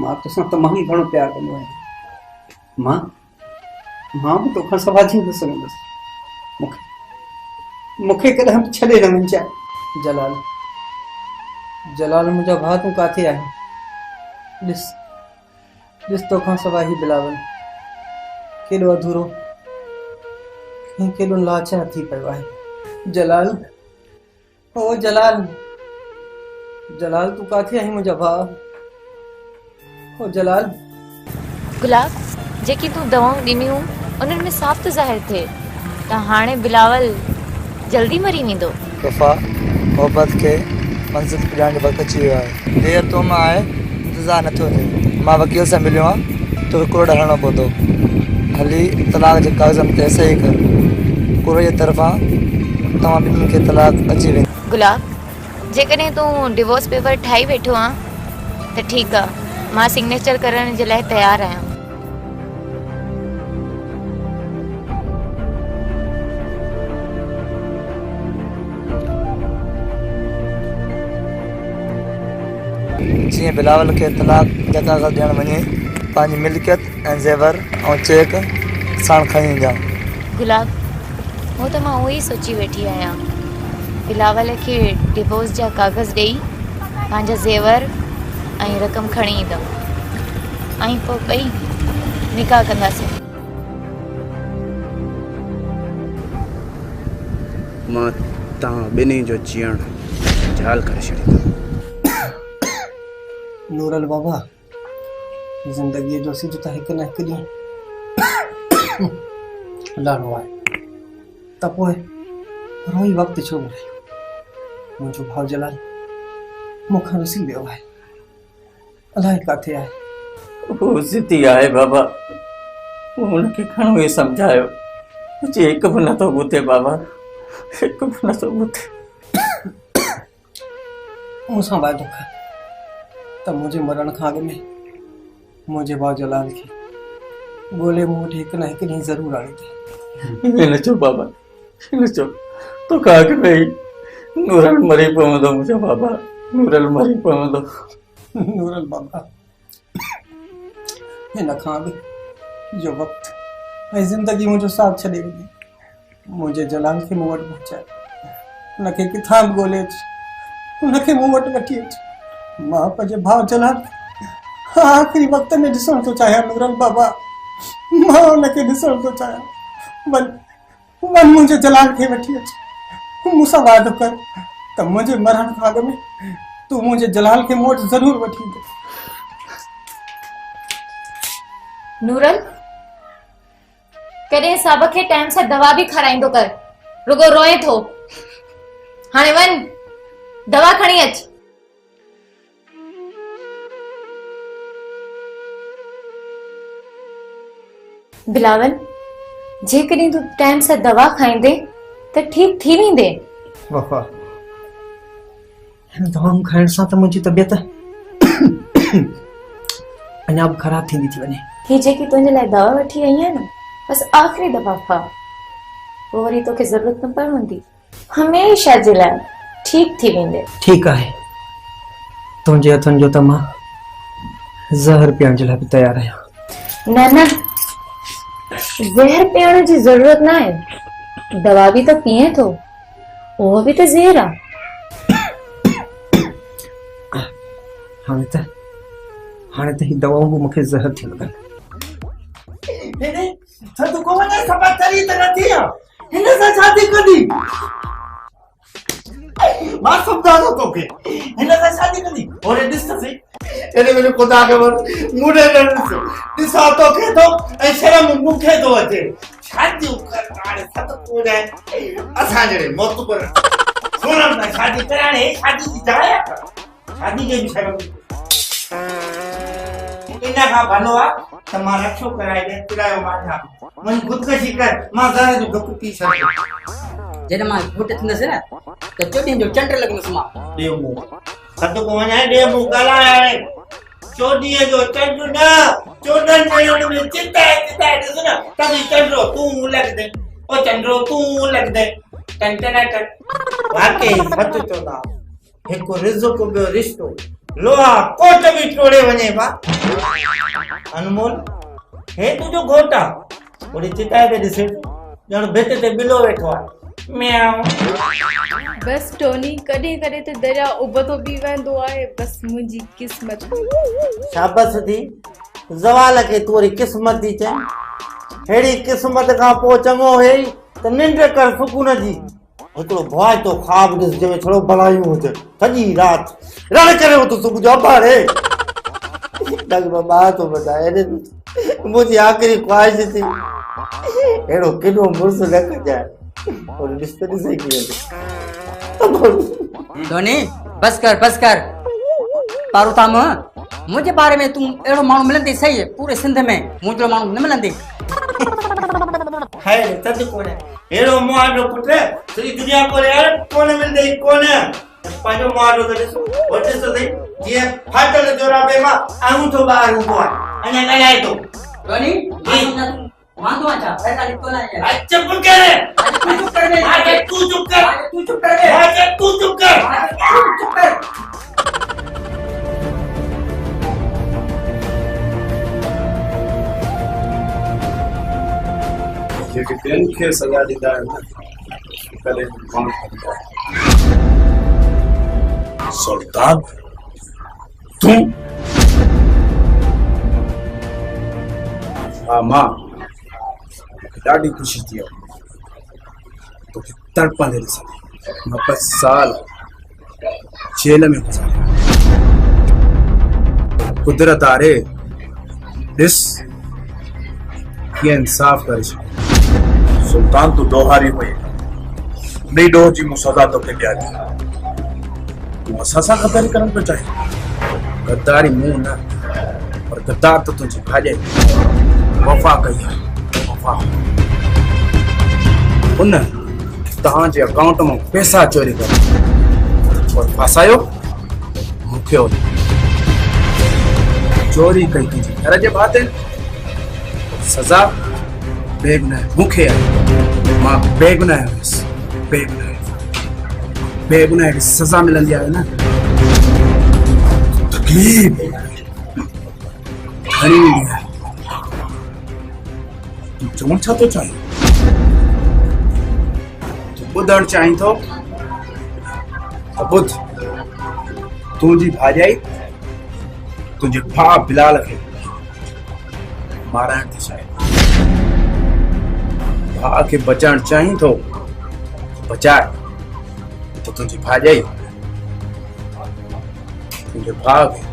मां तोसां तमामु घणो प्यारु कंदो आहियां। मां बि तोखां सवाइ जी न सघंदुसि। मूंखे कॾहिं बि छॾे न वञजांइ। जलाल मुंहिंजा भाउ, तूं किथे आहीं? ॾिस तोखां सवाइ ही बिलावल केॾो अधूरो ऐं केॾो लाचार थी पियो आहे। जलाल, ओ जलाल तूं किथे आहीं मुंहिंजा भाउ? ओ जलाल। गुलाब, जेकी तूं दवाऊं ॾिनियूं उन्हनि में साफ़ तो ज़ाहिर थिए त हाणे बिलावल जल्दी मरी वेंदो। वफ़ा, मोहब्बत खे मंज़िल पुॼाइण जो वक़्तु अची वियो आहे। देर तो मां आहे, इंतज़ारु नथो थिए। मां वकील सां मिलियो आहियां, तोखे कोर्ट हलणो पवंदो। हली तलाक जे कागज़नि ते सही कर। कोर्ट जे तरफ़ां तव्हां ॿिन्हिनि खे तलाक अची वेंदी। गुलाब, जेकॾहिं तूं डिवोर्स पेपर ठाही वेठो आहे त ठीकु आहे, मां सिग्नेचर करण जे लाइ तयारु आहियां। जीअं बिलावल खे तलाक जा कागज़ ॾियणु वञे, पंहिंजी मिल्कियत ऐं ज़ेवर ऐं चेक साण खणी वञा। गुलाब, वो तो मां उहो ई सोची वेठी आहियां, बिलावल खे डिवोर्स जा कागज़ ॾेई पंहिंजा ज़ेवर ऐं रक़म खणी ईंदमि ऐं पोइ ॿई निकाह कंदासीं। मां तव्हां ॿिन्ही जो जीअण झाल करे छॾींदुमि। नूरल बाबा, ज़िंदगीअ जो सिज त हिकु न हिकु ॾींहुं लाहिणो आहे, त पोइ रोई वक़्तु छो मिले? मुंहिंजो भाउ जलाल मूंखां रुसी वियो आहे, अलाए किथे आहे। वो ज़िद्दी आहे बाबा, हुनखे घणो ई सम्झायो, जे हिकु बि नथो ॿुधे बाबा, हिकु बि नथो ॿुधे। मूंसां वाइदो कर त मुंहिंजे मरण खां अॻु में मुंहिंजे भाउ जलाल खे ॻोल्हे मूं वटि हिकु न हिकु ॾींहुं ज़रूरु आणींदे। ईअं न चओ बाबा, ईअं न चओ, तोखां अॻु में ई नूरल मरी पवंदो मुंहिंजो बाबा, नूरल मरी पवंदो। नूरल बाबा, हिन खां अॻु जो वक़्तु ऐं ज़िंदगी मुंहिंजो साथ छॾे वञे, मुंहिंजे जलाल खे मूं वटि पहुचाए, हुनखे किथां बि ॻोल्हे अच, हुनखे मूं वटि वठी अच। मां पंहिंजे भाउ जलाल आख़िरी वक़्त में ॾिसणु थो चाहियां। नूरल बाबा, मां हुनखे ॾिसणु थो चाहियां। वञ मुंहिंजे जलाल खे वठी अच, मूंसां वाइदो कर त मुंहिंजे मरण खां अॻु में तूं मुंहिंजे जलाल खे मूं वटि ज़रूरु वठी ईंदे। नूरल, कॾहिं साब खे टाइम सां दवा बि खाराईंदो कर, रुगो रोए थो। हाणे वञ दवा खणी अच। बिलावल, जेकॾहिं तूं टाइम सां दवा खाईंदे त ठीक थी वेंदे। वफ़ा, हिन दवाऊं खाइण सां त मुंहिंजी तबियत अञा बि ख़राब थींदी थी वञे। ही जेकी तुंहिंजे लाइ दवा वठी आई आहे न, बस आख़िरी दफ़ा खा, पोइ वरी तोखे ज़रूरत न पवंदी, हमेशह जे लाइ ठीक थी वेंदे। ठीकु आहे, तुंहिंजे हथनि जो त मां ज़हर पीअण जे लाइ बि तयारु आहियां। न न, ज़हर पीअण जी ज़रूरत न आहे, दवा बि त पीए थो, उहो बि त ज़हर आहे। हाणे त ही दवाऊं बि मूंखे ज़हर थी लॻनि। हिन सां शादी कंदी? मां सम्झां थो तोखे, हिन सां शादी कंदी? ओरे ॾिस त सही, एॾे मेरे ख़ुदा खे मूंॾे न ॾिसां तोखे थो ऐं शर्म मूंखे थो अचे। शादियूं कर हाणे सत पूरे असां जहिड़े मौत पर सोनम सां शादी कराणे, शादी जी जाइ आहे, शादी जे बि शर्म। इन खां भलो आहे त मां रक्षो कराए ॾे, पिरायो मां मुंहिंजी ख़ुदकशी कर, मां ज़हर जो ढुक पी सघां। जॾहिं मां घुट थींदसि न त 14 जो चंड लॻंदुसि मां। ॿियो सत को वञाए ॾे मूं ॻाल्हाए 14 जो चंड न 14 ॾींहंनि में चिताए ॾिस न तभी चंड्रो तूं लॻ दे ओ चंड्रो तूं लॻ दे टन वाकई सच चवंदा हिकु रिज़्क़ ॿियो रिश्तो लोहा कोट बि टोड़े वञे पा अनमोल हे तुंहिंजो घोट आहे थोरी चिताए ते ॾिसे ॼण भित ते बिलो वेठो आहे म्याऊं बस टोनी कॾहिं कॾहिं त दरिया उबतो बि वेंदो आहे बस मुंहिंजी क़िस्मत शाबाश थी ज़वाल खे तूं वरी क़िस्मत थी चए अहिड़ी क़िस्मत खां पोइ चङो हे त निंड कर सुकून जी हिकिड़ो भुआइतो ख़्वाब ॾिस जंहिंमें छड़ो भलायूं हुजनि सॼी राति रण करे वठो सुबुह जो अबाड़े ॾाढो बाबा थो ॿुधाए मुंहिंजी आख़िरी ख़्वाहिश थी अहिड़ो केॾो मुड़ुसु न कजाए और ॾिस त ॾिसे कीअं धोनी बस कर पारूताम मुझे बारे में तू एड़ो मानू मिलंदे सही है पूरे सिंध में मुझे मानू न मिलंदे है सच कोने एड़ो मुआडो पुट सॼी दुनिया को यार कोने मिलंदे कोने पंहिंजो मुआडो त ॾिसो ओ ॾिसो सही जीअं फाटल जोराबे मां अंगूठो ॿाहिरि हूंदो आहे अञा ॻाल्हाए थो धोनी वांदो अच्छा ऐसा लिखो ना यार चुप कर तू चुप कर जेके ॿियनि खे सज़ा ॾींदा आहिनि न कॾहिं कोन कंदा सुल्तान तूं हा मां ॾाढी ख़ुशी थी तोखे तड़पंदे ॾिसंदे मां 5 साल जेल में गुज़ारिया कुदरत आरे ॾिस कीअं इंसाफ़ करे छॾियो सुल्तान तू डोहारी हुई नहीं डोह जी मूं सज़ा तोखे ॾियारी तूं असां सां गद्दारी करण पियो चाहे गद्दारी मूं न पर गद्दार तो तुझी भाॼे वफ़ा कई आहे वफ़ा उन तव्हांजे अकाउंट में पैसा चोरी कर और फसायो मूंखे उन चोरी कई तुंहिंजे घर जे भाते सज़ा बेगुनाह मूंखे आहे मां बेगुनाह हुयुसि बेगुनाह खे सज़ा मिलंदी आहे न तकलीफ़ घणी ईंदी आहे तूं चवणु छा थो चाहीं तूं ॿुधणु चाहीं थो त ॿुध तुंहिंजी भाॼाई तुंहिंजे भाउ बिलाल खे माराइण थी चाहे भाउ खे बचाइण चाहीं थो बचाए तो तुंहिंजी भाॼाई तुंहिंजे भाउ खे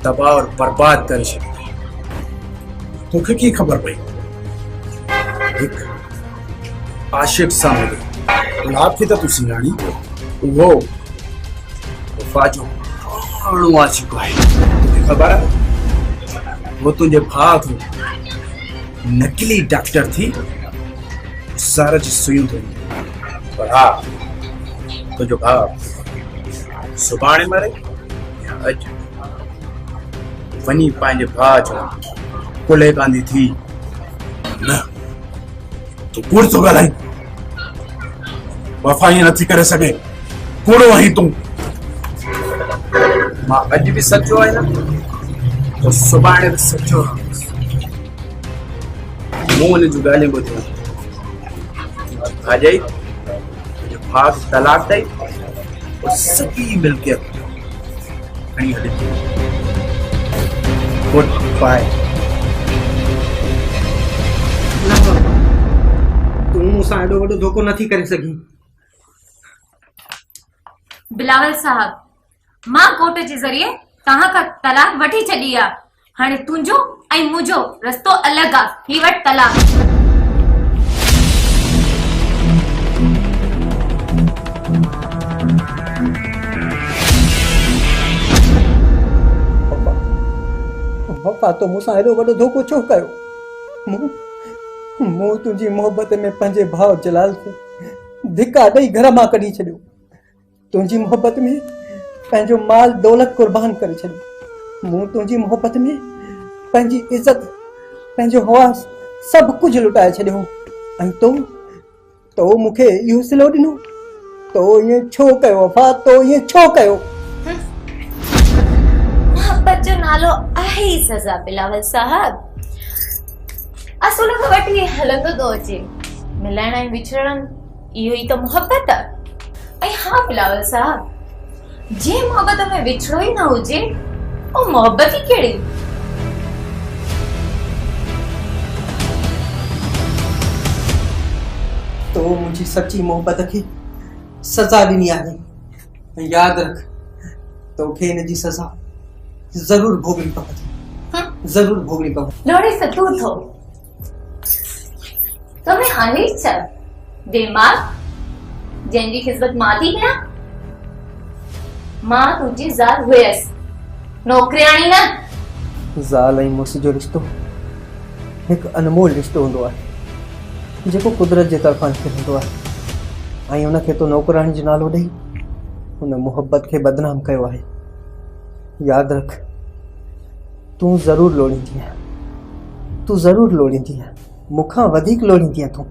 तबाह और बर्बाद करे छॾींदी तोखे कीअं ख़बर पई हिकु आशिक़ सां मिली गुलाब खे त तूं सुञाणी उहो वफ़ा जो पुराणो आशिक़ आहे तोखे ख़बर आहे वो तुंहिंजे भाउ खे नकली डॉक्टर थी ज़हर जी सुयूं थो पर हा तुंहिंजो भाउ सुभाणे मरे या अॼु वञी पंहिंजे भाउ जो कुले कांदी थी न तूं कूड़ थो ॻाल्हाई वफ़ा ईअं नथी करे सघे कूड़ो आहीं तूं मां अॼु बि सचो आहियां तो सुभाणे बि सचो मूं हुन जूं ॻाल्हियूं ॿुधियूं भाॼाई तुंहिंजे भाउ खे तलाक ॾेई और सॼी मिल्कियत खणी हली गुड बाय तूं मूंसां एॾो वॾो धोखो नथी करे सघीं बिलावल साहब मां कोर्ट जे ज़रिए तव्हां खां तलाक वठी छॾी आहे हाणे तुंहिंजो ऐं मुंहिंजो रस्तो अलॻि आहे ही वटि तलाक पप्पा तो मूंसां एॾो वॾो धोखो छो कयो मूं तुंहिंजी मोहबत में पंहिंजे भाउ जलाल खे धिका ॾेई घर मां कढी छॾियो तुंहिंजी मोहबत में पंहिंजो माल दौलत कुर्बान करे छॾियो। मूं तुंहिंजी मोहबत में पंहिंजी इज़त, पंहिंजो हवास सभु कुझु लुटाए छॾियो। ऐं तो मूंखे इहो सिलो ॾिनो। तो ईअं छो कयो वफ़ा? तो ईअं छो कयो? मोहब्बत जो नालो आहे ई सज़ा बिलावल साहब। असुल खां वठी हलंदो थो अचे। मिलण ऐं विछड़ण इहो ई त मोहब्बत आहे। ऐं हा बिलावल साहब, जे मोहब्बत में विछड़ो ई न हुजे उहो मोहब्बत ई कहिड़ी? तो मुंहिंजी सची मोहब्बत खे सज़ा ॾिनी आहे। ऐं यादि रख, तोखे हिन जी सज़ा ज़रूर भोगणी पवंदी, ज़रूर भोगणी पवंदी। लोड़ी सतू थो तुम्हें आहे छा दिमाग जंहिंजी ख़िदमत मां थी कयां? मां तुंहिंजी ज़ाल हुयसि, नौकरियाणी न। ज़ाल ऐं मुड़ुस जो रिश्तो हिकु अनमोल रिश्तो हूंदो आहे जेको कुदरत जे तरफ़ां निकिरंदो आहे। ऐं उनखे तो नौकराणी जो नालो ॾेई हुन मोहब्बत खे बदनाम कयो आहे। यादि रख, तूं ज़रूर लोड़ींदी आहे, तूं ज़रूर लोड़ींदी आहे, मूंखां वधीक लोड़ींदी आहे तूं।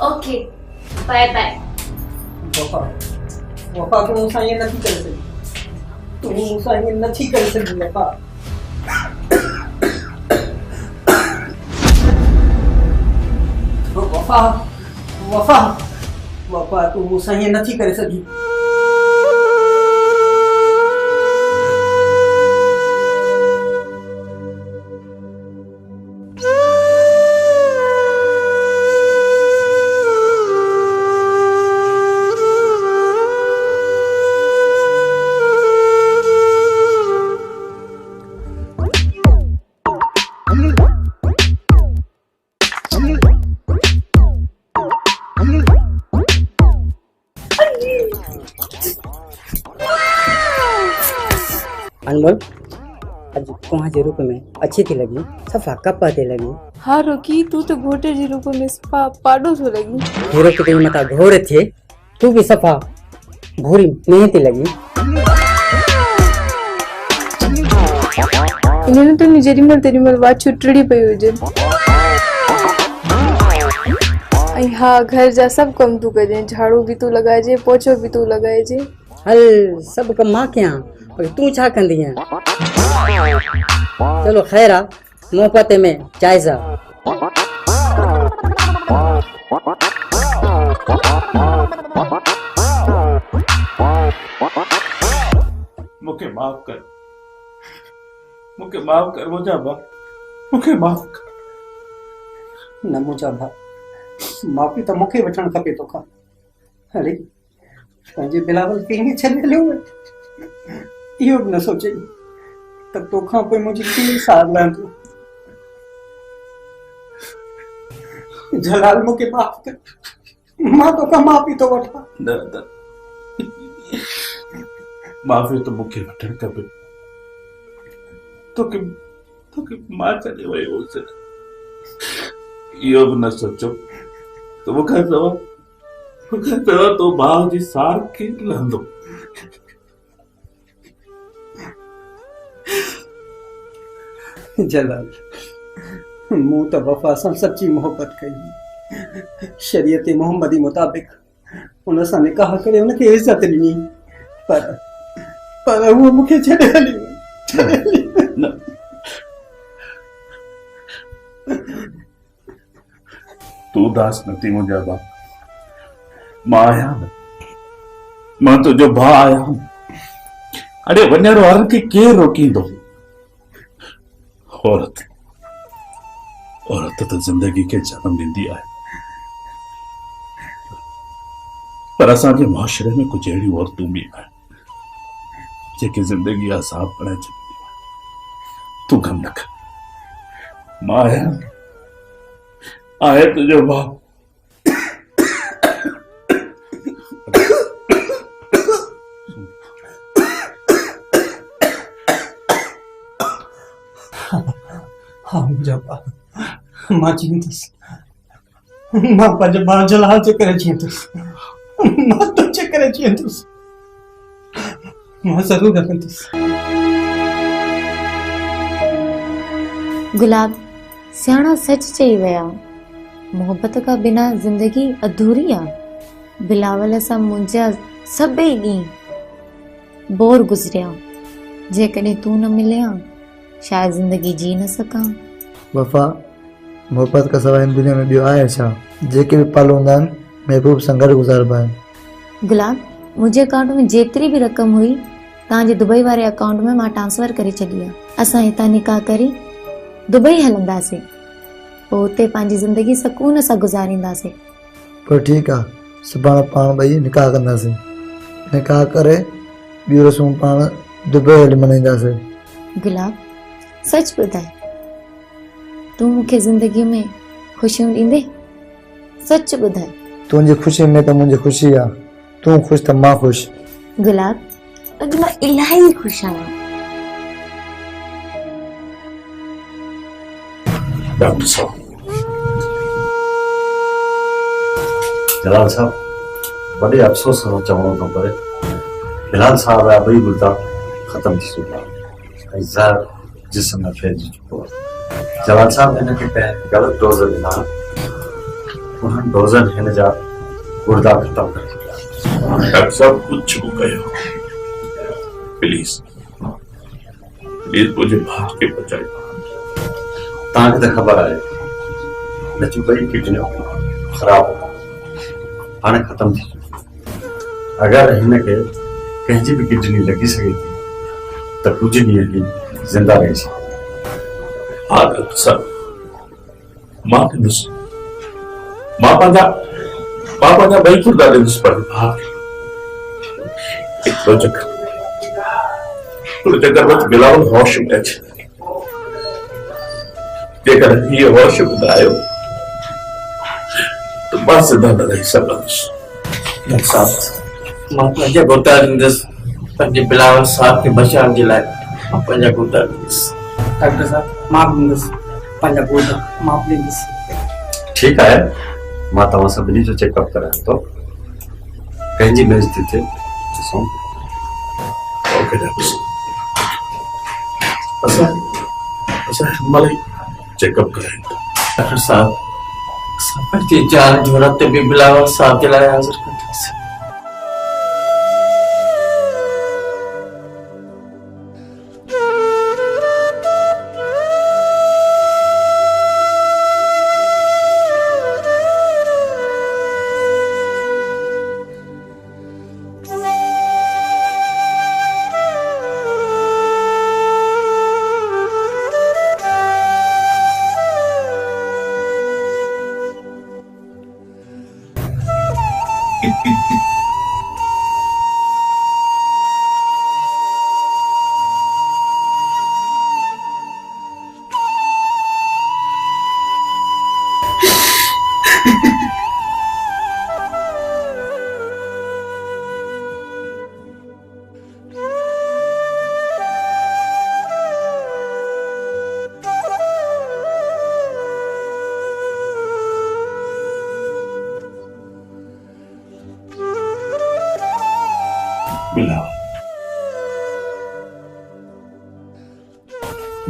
Okay, by by. वफ़ा तूं मूंसां ईअं नथी करे सघी, तूं मूंसां ईअं नथी करे सघी वफ़ा। वफ़ा तूं मूंसां ईअं नथी करे सघी। अनमोल, आज कुआं जे रूप में अच्छी थी लगी, सफ़ा कप ते लगी। हाँ रोकी, तू तो घोटे जे रूप में सफ़ा पाडो थो लगी। घोड़े के तुम मता घोड़े थे, तू भी सफ़ा घोड़ी नहीं थी लगी। इन्हें तो जेॾीमहिल तेॾीमहिल वाच टड़ी पई हुजे। ऐं हा, घर जा सभु कम तू कजे, झाड़ू भी तू लगाइजे, पोछो भी तू लगाइजे। हल सब कम मां कयां, पर तू छा कंदी है? चलो खैर आ, मोहब्बत में जायजा। मुझे माफ कर, मुझे माफ कर मुझा बा, मुझे माफ कर। न मुझा भा, माफ़ी तो मूंखे वठणु खपे तोखां। अरे पंहिंजे बिलावल खे ईअं छॾे हलियो वञ, इहो बि न सोचई त तोखां पोइ मुंहिंजी कीअं सार लहंदो। जलाल मूंखे माफ़ कर, मां तोखां माफ़ी थो वठां। न माफ़ी तो मूंखे वठणु खपे। तोखे मां छॾे वियो हुउसि, इहो बि न सोचो त मूंखां सवाइ तो भाउ जी सार केरु लहंदो। जलाल, मूं त वफ़ा सां सची मोहब्बत कई, शरीयत मोहम्मदी मुताबिक़ हुन सां निकाह करे हुनखे इज़त ॾिनी, पर उहो मूंखे छॾे हली वई। तू उदास न थी मुंहिंजा बाप, मां आहियां न, मां तुंहिंजो भाउ आहियां। अड़े वञण वारनि खे केरु रोकींदो? औरत त ज़िंदगी खे जनम ॾींदी आहे, पर असांजे मुआशरे में कुझु अहिड़ियूं औरतूं बि आहिनि जेके ज़िंदगी अज़ाब बणाए छॾींदियूं आहिनि। तूं गम न कर, मां आहियां, आहे तुंहिंजो भाउ। हाँ मुंहिंजा भाउ, मां जींदुसि, मां पंहिंजे भाउ जलाल जे करे जींदुसि, मां तुंहिंजे करे जींदुसि। मां ज़रूर रखंदुसि। गुलाब, सियाणा सच चई विया। मोहब्बत खां बिना ज़िंदगी अधूरी आहे। बिलावल सां मुंहिंजा सभई ॾींहं बोर गुज़रिया। जेकॾहिं तूं न मिलिया शायदि ज़िंदगी जी न सघां। वफ़ा, मोहब्बत खां सवाइ हिन दुनिया में ॿियो आहे छा? जेके बि पल हूंदा आहिनि महबूब सां गॾु गुज़ारिबा आहिनि। गुलाब, मुंहिंजे अकाउंट में जेतिरी बि रक़म हुई तव्हांजे दुबई वारे अकाउंट में मां ट्रांसफर करे छॾी आहे। असां हितां निकाह करी दुबई हलंदासीं, पोइ हुते पंहिंजी ज़िंदगी सुकून सां गुज़ारींदासीं। पर ठीकु आहे, सुभाणे पाण ॿई निकाह कंदासीं। निकाह करे ॿियूं रस्मूं पाण दुबई हली मल्हाईंदासीं। गुलाब, सच ॿुधाए, तूं मूंखे ज़िंदगीअ में ख़ुशियूं ॾींदे? सच ॿुधाए। तुंहिंजी ख़ुशी में त मुंहिंजी ख़ुशी आहे। तूं ख़ुशि त मां ख़ुशि। गुलाब, अॼु मां इलाही ख़ुशि आहियां। डॉक्टर साहब, जलाल साहब, बड़े अफ़सोस सां चवणो थो पए, बिलाल साहब जा ॿई गुर्दा ख़तम थी चुका ऐं ज़हर जिस्म में फैलिजी चुको आहे। जलाल साहब हिन खे कंहिं ग़लति डोज़ ॾिना, उन्हनि डोज़नि हिन जा गुर्दा ख़तम करे छॾिया। डॉक्टर साहब कुछ भी कयो, प्लीज प्लीज मुझे भाग के बचाइए। तव्हांखे त ख़बर आहे नचियूं ॿई किडनियूं ख़राब हाणे ख़तम थी चुकियूं। अगरि हिन खे कंहिंजी बि किडनी लॻी सघे थी त कुझु ॾींहं ई ज़िंदा रही सघे। हाँ डॉक्टर साहब, मां कंदुसि, मां पंहिंजा ॿई गुर्दा ॾींदुसि, पर भाग हिकिड़ो चक्कर बस बिलावल होश में अचे। जेकर ये होश में आयो तो मां ज़िंदा न रही सघंदुसि। डॉक्टर साहब, मां पंहिंजा गुर्दा ॾींदुसि, पंहिंजे बिलावल साहब खे बचाइण जे लाइ मां पंहिंजा गुर्दा ॾींदुसि। डॉक्टर साहब, मां बि ॾींदुसि पंहिंजा गुर्दा, मां बि ॾींदुसि। ठीकु आहे, मां तव्हां सभिनी जो चेकअप करायां थो, कंहिंजी बेइज़ती थिए ॾिसूं। ओके डॉक्टर साहब, असां मलाई चेकअप कराएंगे। डॉक्टर साहब, असां पंहिंजी जान जो रत बि बिलावल साहब जे लाइ हाज़िर कंदासीं।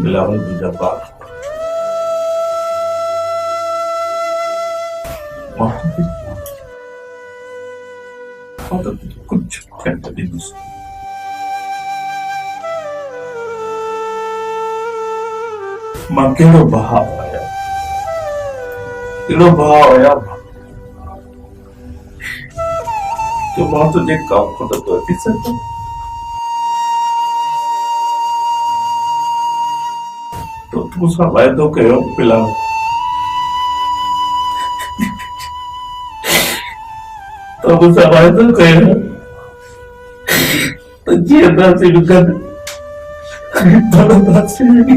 बिलावल मुजफ्फा कुछ मां कहिड़ो भाव आया, तो मां तुझे कम खुद तो अची सघां। तो तूं सां वाइदो कयो बिलावल, तो मूंसां वाइदो कयो त जीअंदासीं गॾु पढ़ंदासीं गॾु।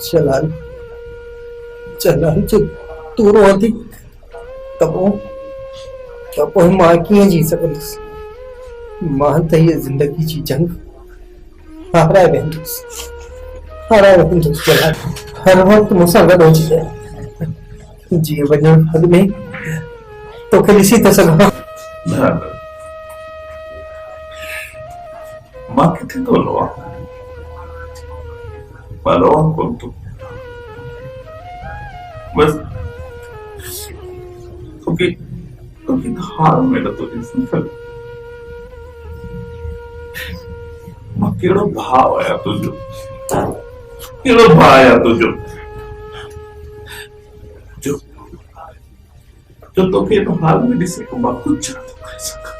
जलाल, जलाल जो तू रोआ थी तब मां कीअं जी सघंदुसि मां त हीअ ज़िंदगी जी जंग हाराए वेंदुसि जलाल हर वक़्तु मूंसां गॾु हुजी रहे जीअं वञण हद में तोखे ॾिसी था सघां मां किथे थो रोआं मां रोआं कोन थो बस तोखे हार में नथो ॾिसी मां कहिड़ो भाउ आहियां तुंहिंजो कहिड़ो भाउ आहियां तुंहिंजो जो तोखे हिन हाल में ॾिसी पोइ मां कुझु नथो करे सघां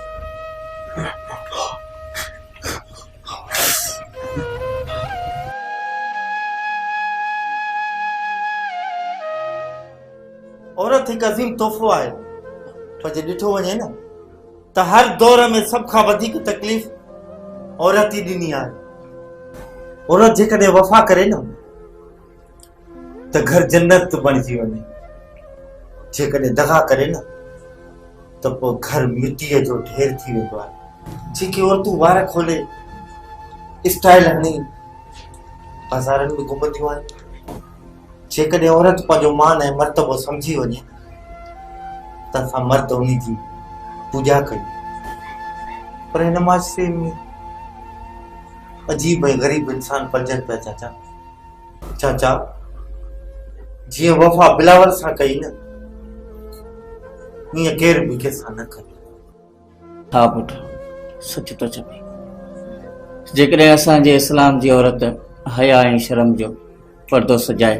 औरत हिकु अज़ीम तोहफ़ो आहे पर जे ॾिठो वञे न त हर दौर में सभ खां वधीक तकलीफ़ औरत ई ॾिनी आहे औरत जेकॾहिं वफ़ा करे न त घर जन्नत बणिजी वञे जेकॾहिं दगा करे न त पोइ घर मिटीअ जो ढेर थी वेंदो आहे जेके औरतूं वार खोले स्टाइल हणी बाज़ारनि में घुमंदियूं आहिनि जेकॾहिं औरत पंहिंजो मान ऐं मर्तबो सम्झी वञे त असां मर्द उन जी पूॼा कयूं पर हिन माशरे में अजीब ऐं ग़रीब इंसान पलजनि पिया चाचा जीअं वफ़ा बिलावल सां कई न ईअं केर बि कंहिंसां न करे हा पुट सच तो चवे जेकॾहिं असांजे इस्लाम जी औरत हया ऐं शर्म जो पर्दो सजाए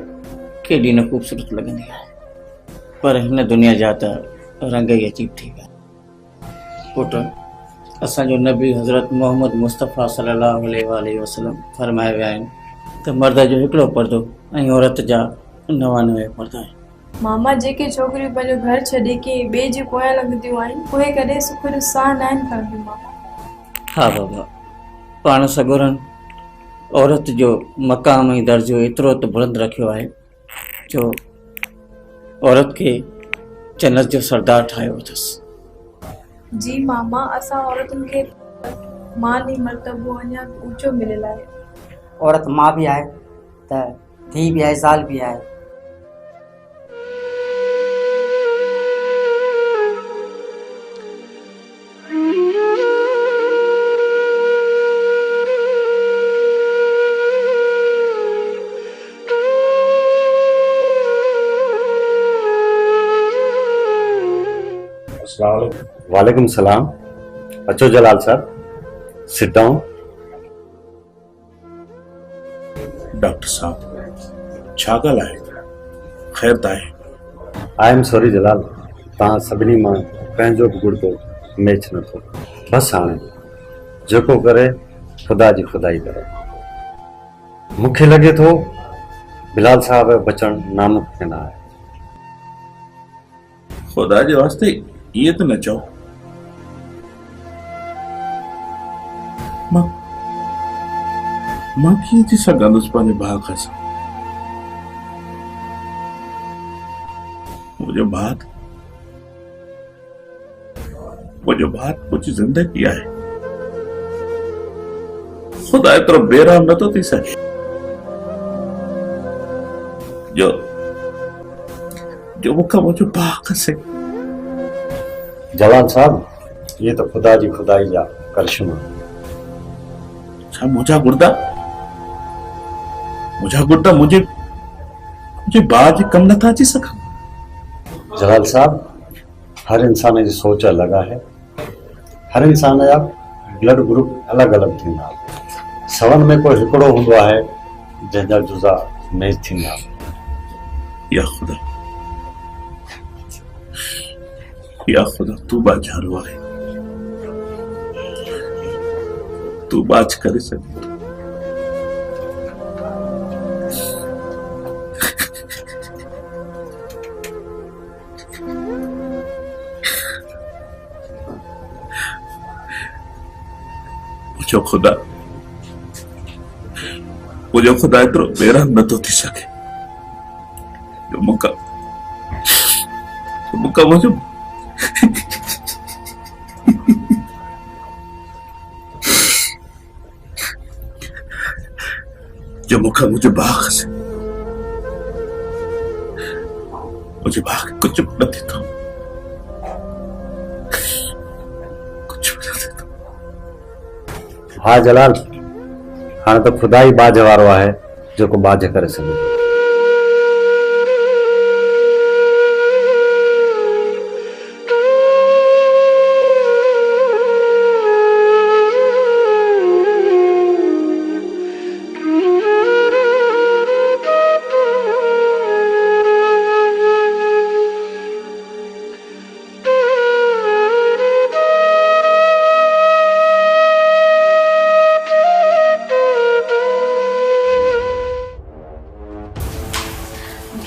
केॾी न ख़ूबसूरत लॻंदी आहे पर हिन दुनिया जा त रंग ई अजीब थी विया पुट असांजो नबी हज़रत मोहम्मद मुस्तफ़ा सल्लल्लाहु अलैहि वसल्लम फरमाए विया आहिनि त मर्द जो हिकिड़ो पर्दो ऐं औरत जा 99 पर्दा आहिनि मामा जेके छोकिरियूं पंहिंजो घर छॾे के ॿिए जे पोयां लॻंदियूं आहिनि उहे कॾहिं सुख जो साह न आहिनि खणंदियूं मामा हा बाबा पाण सगुरनि औरत जो मक़ाम ऐं दर्जो एतिरो त बुलंद रखियो आहे जो औरत खे जन्नत जो सरदार ठाहियो अथसि जी मामा असां औरतुनि खे मान ऐं मर्तबो अञा ऊचो मिलियल आहे औरत माँ भी आहे त धी भी आहे ज़ाल भी आहे वालेकुम सलाम अचो जलाल साहब सिट डाउन डॉक्टर साहब छा ॻाल्हि आहे ख़ैर त आहे आई एम सॉरी जलाल तव्हां सभिनी मां पंहिंजो बि गुर्दो मैच नथो बसि हाणे जेको करे ख़ुदा जी ख़ुदाई करे मूंखे लॻे थो बिलाल साहब जो बचण नामुमकिन आहे ख़ुदा जे वास्ते ये तो न चओ मां कीअं थी सघंदुसि पंहिंजे भाउ खां मुंहिंजो भाउ मुंहिंजी ज़िंदगी आहे ख़ुदा एतिरो बेरहम नथो थी सघे जो मूंखां मुंहिंजो भाउ खसे जलाल साहब ये तो खुदा जी खुदाई जा करिश्मा छा मुंहिंजा गुर्दा मुंहिंजे भाउ जे कम नथा अची सघनि जलाल साहब हर इंसान जी सोच अलग है हर इंसान जा ब्लड ग्रुप अलग अलग थींदा सवन में कोई हिकिड़ो हूंदो आहे जंहिंजा जुज़ा मैच थींदा या खुदा तू बाजारो आहे तू बाज करे सघे मुझो खुदा एतिरो बेरहम नथो थी सघे जो मुका मुझे जो मुका मुझे बाग से मुझे बाग कुछ न देता हाँ जलाल, हाँ तो खुदा ही बाज वारो है जो को बाज करे सके।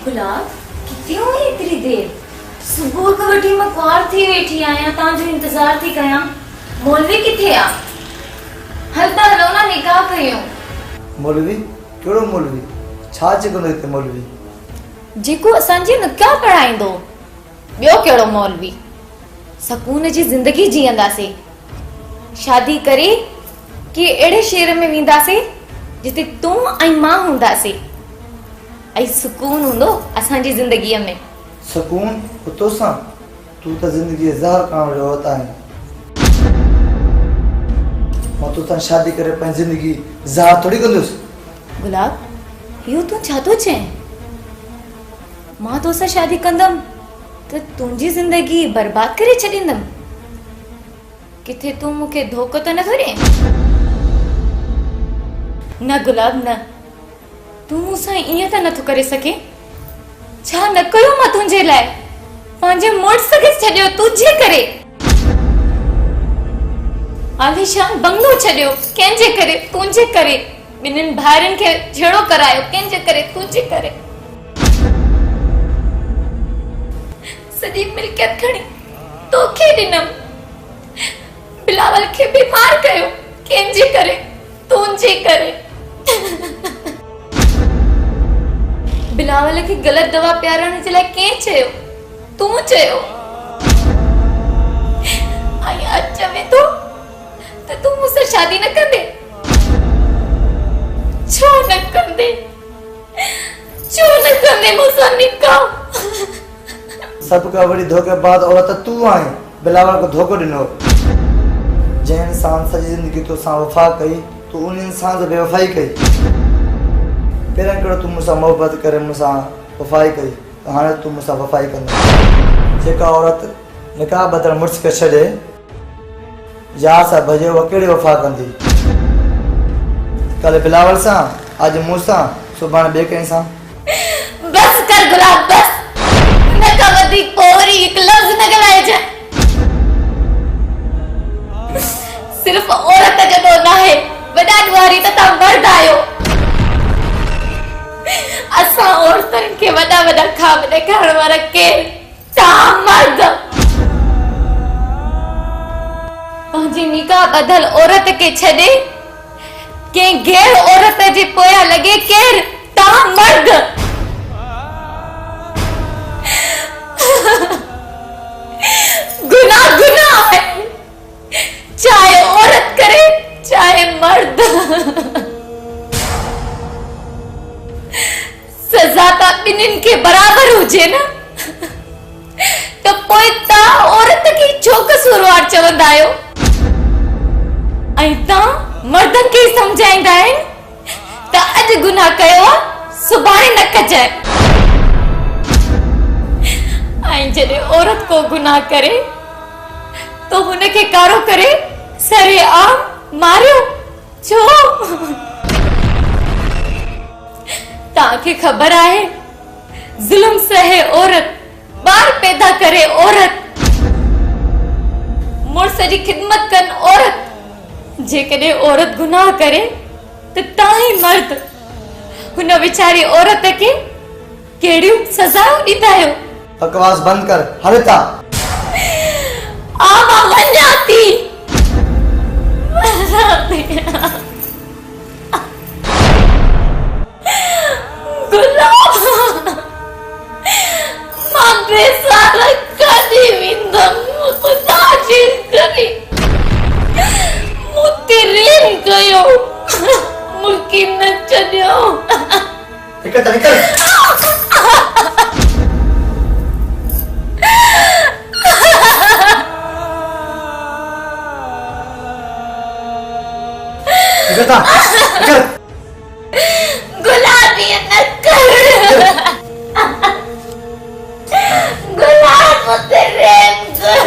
गुलाब कितनी हुई इतनी देर? सुबह का वठी मैं कार थी वेठी आया ता जो इंतजार थी कया। मौलवी किथे आ? हलता हलो ना निकाह कयो। मौलवी केड़ो मौलवी? छा चकंदो हिते मौलवी? जेको असांजी निकाह पढ़ाईंदो। ॿियो केड़ो मौलवी? सकून जी जिंदगी जींदासे। शादी करे के एड़े शहर में वेंदासे जिते तू ऐं मां हूंदासे। ऐं सुकून हूंदो असांजी जिंदगीअ में। सुकून तो सा तू तो जिंदगी ज़हर करण जो होता है। मैं तो शादी करे अपन जिंदगी ज़हर थोड़ी कंदुस। गुलाब यो तू छा तो छे? मां तो सा शादी कंदम तो तुंजी जिंदगी बर्बाद करे छडींदम। किथे तू मुके धोखो तो न थोड़े? न गुलाब न, तू मुसा इया त नथो करे सके। छा न कयो मां तुंजे लाए? पांजे मुड़स के छडियो तुझे करे। आलिशान बंगलो छडियो केंजे करे? तुंजे करे। बिनन भाइरन के झेड़ो करायो केंजे करे? तुंजे करे। सदी मिलकियत खणी तोखे दिनम। बिलावल के बीमार कयो केंजे करे? तुंजे करे। बिलावल की गलत दवा प्यारण जे लाइ के चयो? तू चयो। आई अच्छा में तो तू मुझसे शादी न कर दे। छो न कर दे? छो न कर दे मुझसे निकाह? सबका बड़ी धोखे बाद औरत तू आए बिलावल को धोखो दिनो। जे इंसान सजी जिंदगी तो सा वफा कई तो उन इंसान से बेवफाई कई। पेरन करो तू मुसा मोहब्बत करे मुसा वफाई कई तो हाने तू मुसा वफाई करना। जेका औरत निकाह बदल मुर्स के छड़े या सा भजे वो केड़ी वफा कंदी। कल बिलावल सा आज मूसा सुभान बे के सा। बस कर गुलाब बस। न कवदी कोरी एक लफ्ज न गलाए जा। सिर्फ औरत जदो ना है वडा द्वारी तथा मर्द आयो। असा औरतन के वडा वडा खाब देखाण वाला के ता मर्द। पंहिंजी निकाह बदल औरत के छॾे के गैर औरत जे पोया लगे केर ता मर्द। गुनाह गुनाह है चाहे औरत करे चाहे मर्द। सजा ता बिन्हिन के बराबर हुजे न तो पोइ ता औरत की छो कसूरवार चवंदा आहियो ऐं ता मर्दन खे समझाईंदा आहिनि त अॼु गुनाह कयो सुभाणे न कजाए। ऐं जॾहिं औरत को गुनाह करे तो हुनखे कारो करे सरेआम मारियो छो? ताके खबर आहे जुल्म सहे औरत बार पैदा करे औरत मुर्स जी खिदमत कन औरत। जेकॾहिं औरत गुनाह करे तो ताही मर्द हुन विचारी औरत के केड़ियूं सजाऊं ॾींदा आहियो? बकवास बंद कर हलता। आवा वञाती। गुलाब बेसारा कदी विंदम खुदा जी करी मुते रेम कयो मुल्की न चढ़ियो निकल गुलाबी न कर गुलाब मुते रेम कर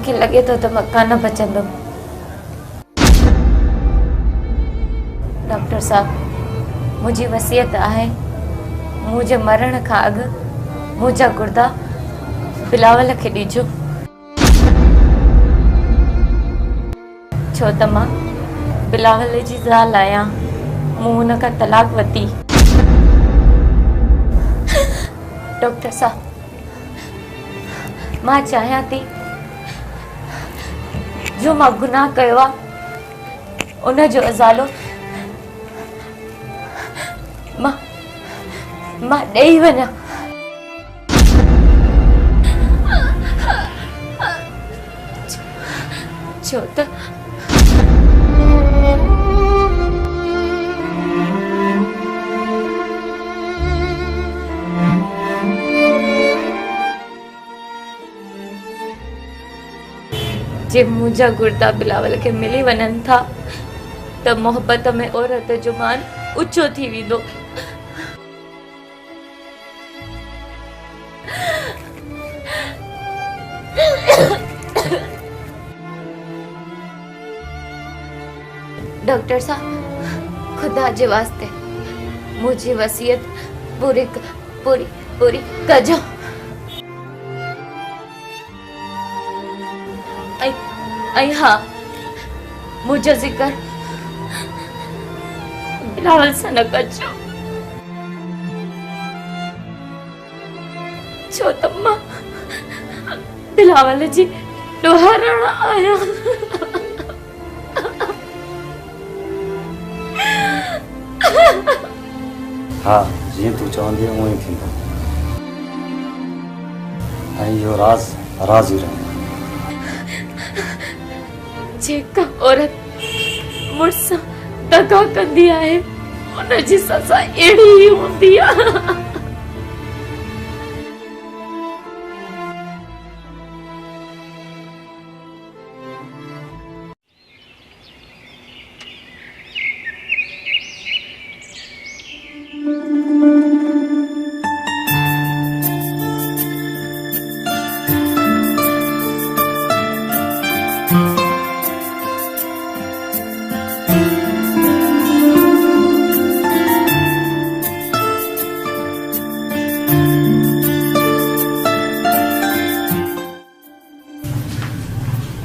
लगे तो मकान बचंदो। डॉक्टर साहब मुझी वसियत है मुझे मरण का अग मुझा गुर्दा बिलावल के दीजो छो त मां बिलावल जी ज़ाल आया मु उन का तलाक वती। डॉक्टर साहब मां चाहया थी जो मां गुनाह कयो उन जो अजालो मां ॾेई वञा। छो त जे मुझा गुर्दा बिलावल के मिली वञनि था त मोहब्बत में औरत जो मान ऊंचो थी वेंदो। डॉक्टर साहब खुदा जे वास्ते मुझी वसियत पूरी पूरी पूरी कजो। आई हाँ मुझे जिक्र बिलावल से न कजो छो तम्मा बिलावल जी ॾोहारण आया। हाँ जी तू चवंदी उहो ई थींदो ऐं इहो राज़ राज़ ई रहंदो। जेका औरत मुड़स दगा कंदी आहे उन जी सज़ा अहिड़ी ई हूंदी आहे।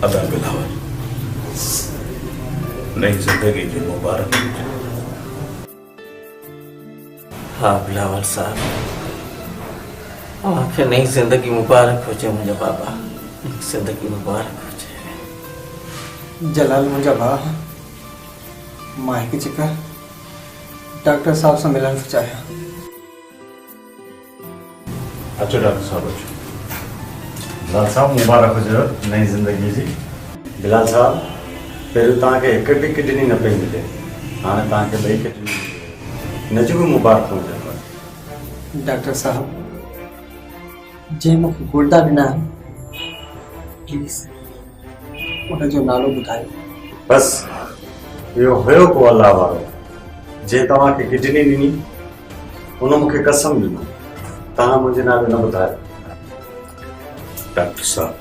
अदा बिलावल नई जिंदगी की मुबारक। हाँ बिलावल साहब आपके नई जिंदगी मुबारक हो जाए मुझे बाबा जिंदगी मुबारक हो जाए। जलाल मुझा भा मां हिकु चक्कर डॉक्टर साहब से मिलण चाहिया। अचो डॉक्टर साहब अचो। बिलाल साहब मुबारक हुजेव नई ज़िंदगी जी। बिलाल साहब पहिरियों तव्हांखे हिकु बि किडनी न पई मिले हाणे तव्हांखे ॿई किडनी हिन जी बि मुबारक हुजेव। डॉक्टर साहब जे मूंखे गुर्दा ॾिना प्लीज़ उनजो नालो ॿुधायो। बस इहो हुयो को अलाह वारो जे तव्हांखे किडनी ॾिनी उन मूंखे कसम ॾिनो तव्हां मुंहिंजे नाले न ॿुधायो। डॉक्टर साहब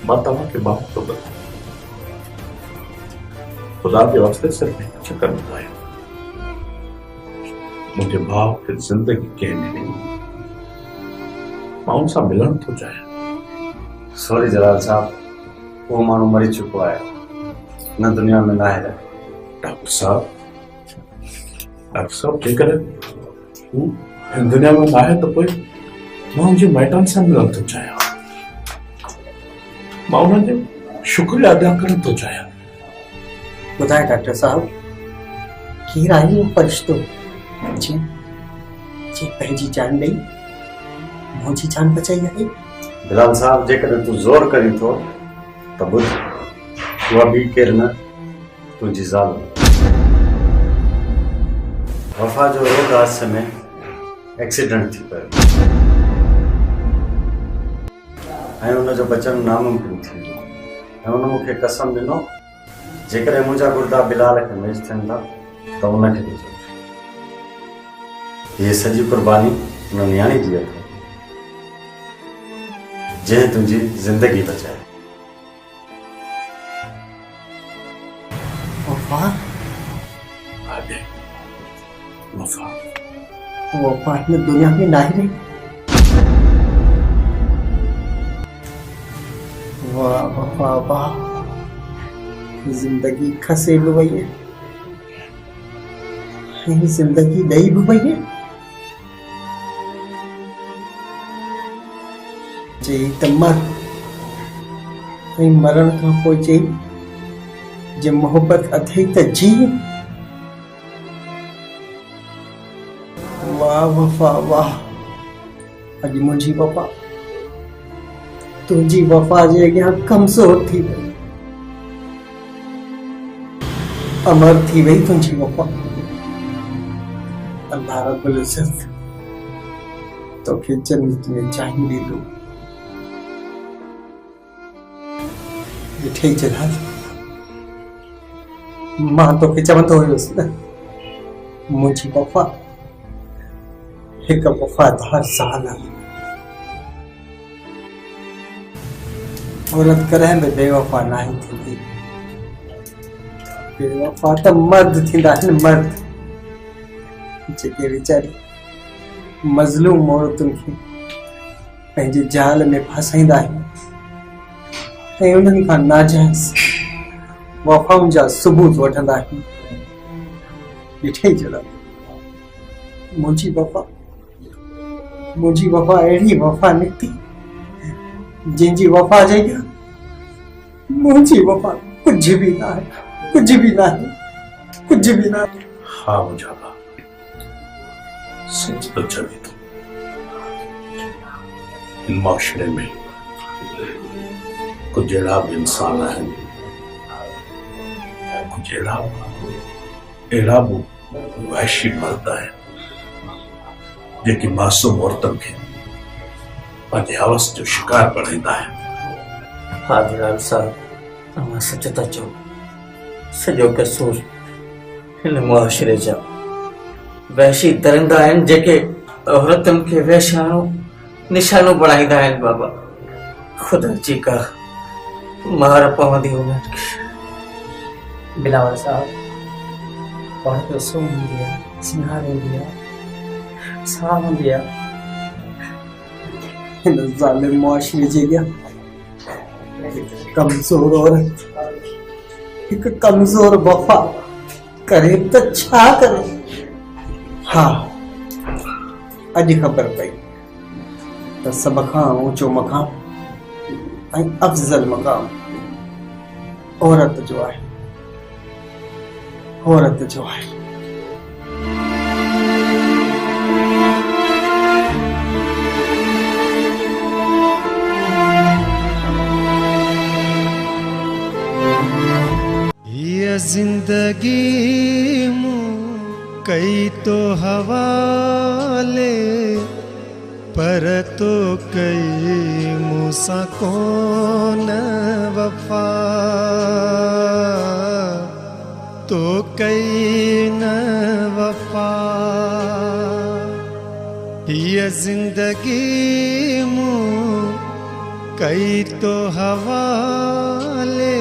मां तव्हांखे माफ़ थो कयां। ख़ुदा जे वास्ते सिर्फ़ हिकु चकर ॿुधायो। मुंहिंजे भाउ खे ज़िंदगी कंहिं ॾिनी मां उन सां मिलण थो चाहियां। सॉरी जलाल साहब, वो माण्हू मरी चुको आहे न दुनिया में न आहे। डॉक्टर साहब जेकॾहिं हू हिन दुनिया में न आहे त पोइ मां उनजे माइटनि सां मिलण थो चाहियां। मां उन्हनि जो शुक्रिया अदा करण थो चाहियां। ॿुधाए डॉक्टर साहब केरु आहे इहो फ़रिश्तो जे पंहिंजी जान ॾेई मुंहिंजी जान बचाई आहे? बिलाल साहब जेकॾहिं तूं ज़ोर करी थो त ॿुध, उहा ॿी केरु न तुंहिंजी ज़ाल वफ़ा जो रोड हादसे में एक्सीडेंट थी पियो ऐं हुनजो बचण नामुमकिन थी वियो ऐं हुन मूंखे कसम ॾिनो जेकॾहिं मुंहिंजा गुर्दा बिलाल खे मैच थियनि था त उनखे ॾिजो। हीअ सॼी कुर्बानी हुन नियाणी जी आहे जंहिं तुंहिंजी ज़िंदगी बचाई। वफ़ा वफ़ा हिन दुनिया में न आहे। वाह वफ़ा वाह, जिंदगी खसे भी वही है, जिंदगी ॾेई भी वही है। चई त मर ऐं मरण खां पोइ चई जे मोहब्बत अथई त जी। वाह वफ़ा वाह, अॼु मुंहिंजी वफ़ा तुंहिंजी वफ़ा जे अॻियां कमज़ोर थी वई, अमर थी वई तुंहिंजी वफ़ा। अल्लाह रब्बुल इज़्ज़त तोखे जन्नत में जाइ ॾींदो। ॾिठई जलाल, मां तोखे चवंदो हुयुसि न मुंहिंजी वफ़ा हिकु वफ़ादार ज़ाल आहे। औरत कॾहिं बि बेवफ़ा न आहे थींदी। बेवफ़ा त मर्द थींदा आहिनि, मर्द जेके वीचारी मज़लूम औरतुनि खे पंहिंजे जाल में फसाईंदा आहिनि ऐं उन्हनि खां नाजाइज़ वफ़ाउनि जा सबूत वठंदा आहिनि। ॾिठई जलाल, मुंहिंजी वफ़ा अहिड़ी वफ़ा निकिती जंहिंजी वफ़ा जे अॻियां मुंहिंजी वफ़ा कुझु बि न आहे, कुझु बि न आहे, कुझु बि न आहे। हा मुंहिंजा भाउ, सच तो चवे थो, इन माशरे में कुछ अहिड़ा बि इंसान आहिनि, कुछ अहिड़ा बि वहशी मर्द आहिनि जेके मासूम औरतुनि खे पंहिंजे हवस जो शिकार बणाईंदा आहिनि। हा जलाल साहब, तव्हां सच था चओ। सॼो कसूर हिन मुआशरे जा वहशी दरिंदा आहिनि जेके औरतुनि खे वहशानो निशानो बणाईंदा आहिनि। बाबा ख़ुदा जी का मार पवंदी उन्हनि खे। बिलावल साहब, औरत रसोई हूंदी आहे, सिंगार हूंदी आहे, साह हूंदी आहे। हिन ज़ालिम मुआशरे जे अॻियां कमज़ोर औरत हिकु कमज़ोर वफ़ा करे त छा करे। हा, अॼु ख़बर पई त सभ खां ऊंचो मक़ाम ऐं अफ़ज़ल मक़ाम औरत जो आहे, औरत जो आहे। ये जिंदगी कई तो हवाले पर तो कई मूसा कौन वफा तो कई न वफा ये जिंदगी मुँह कई तो हवाले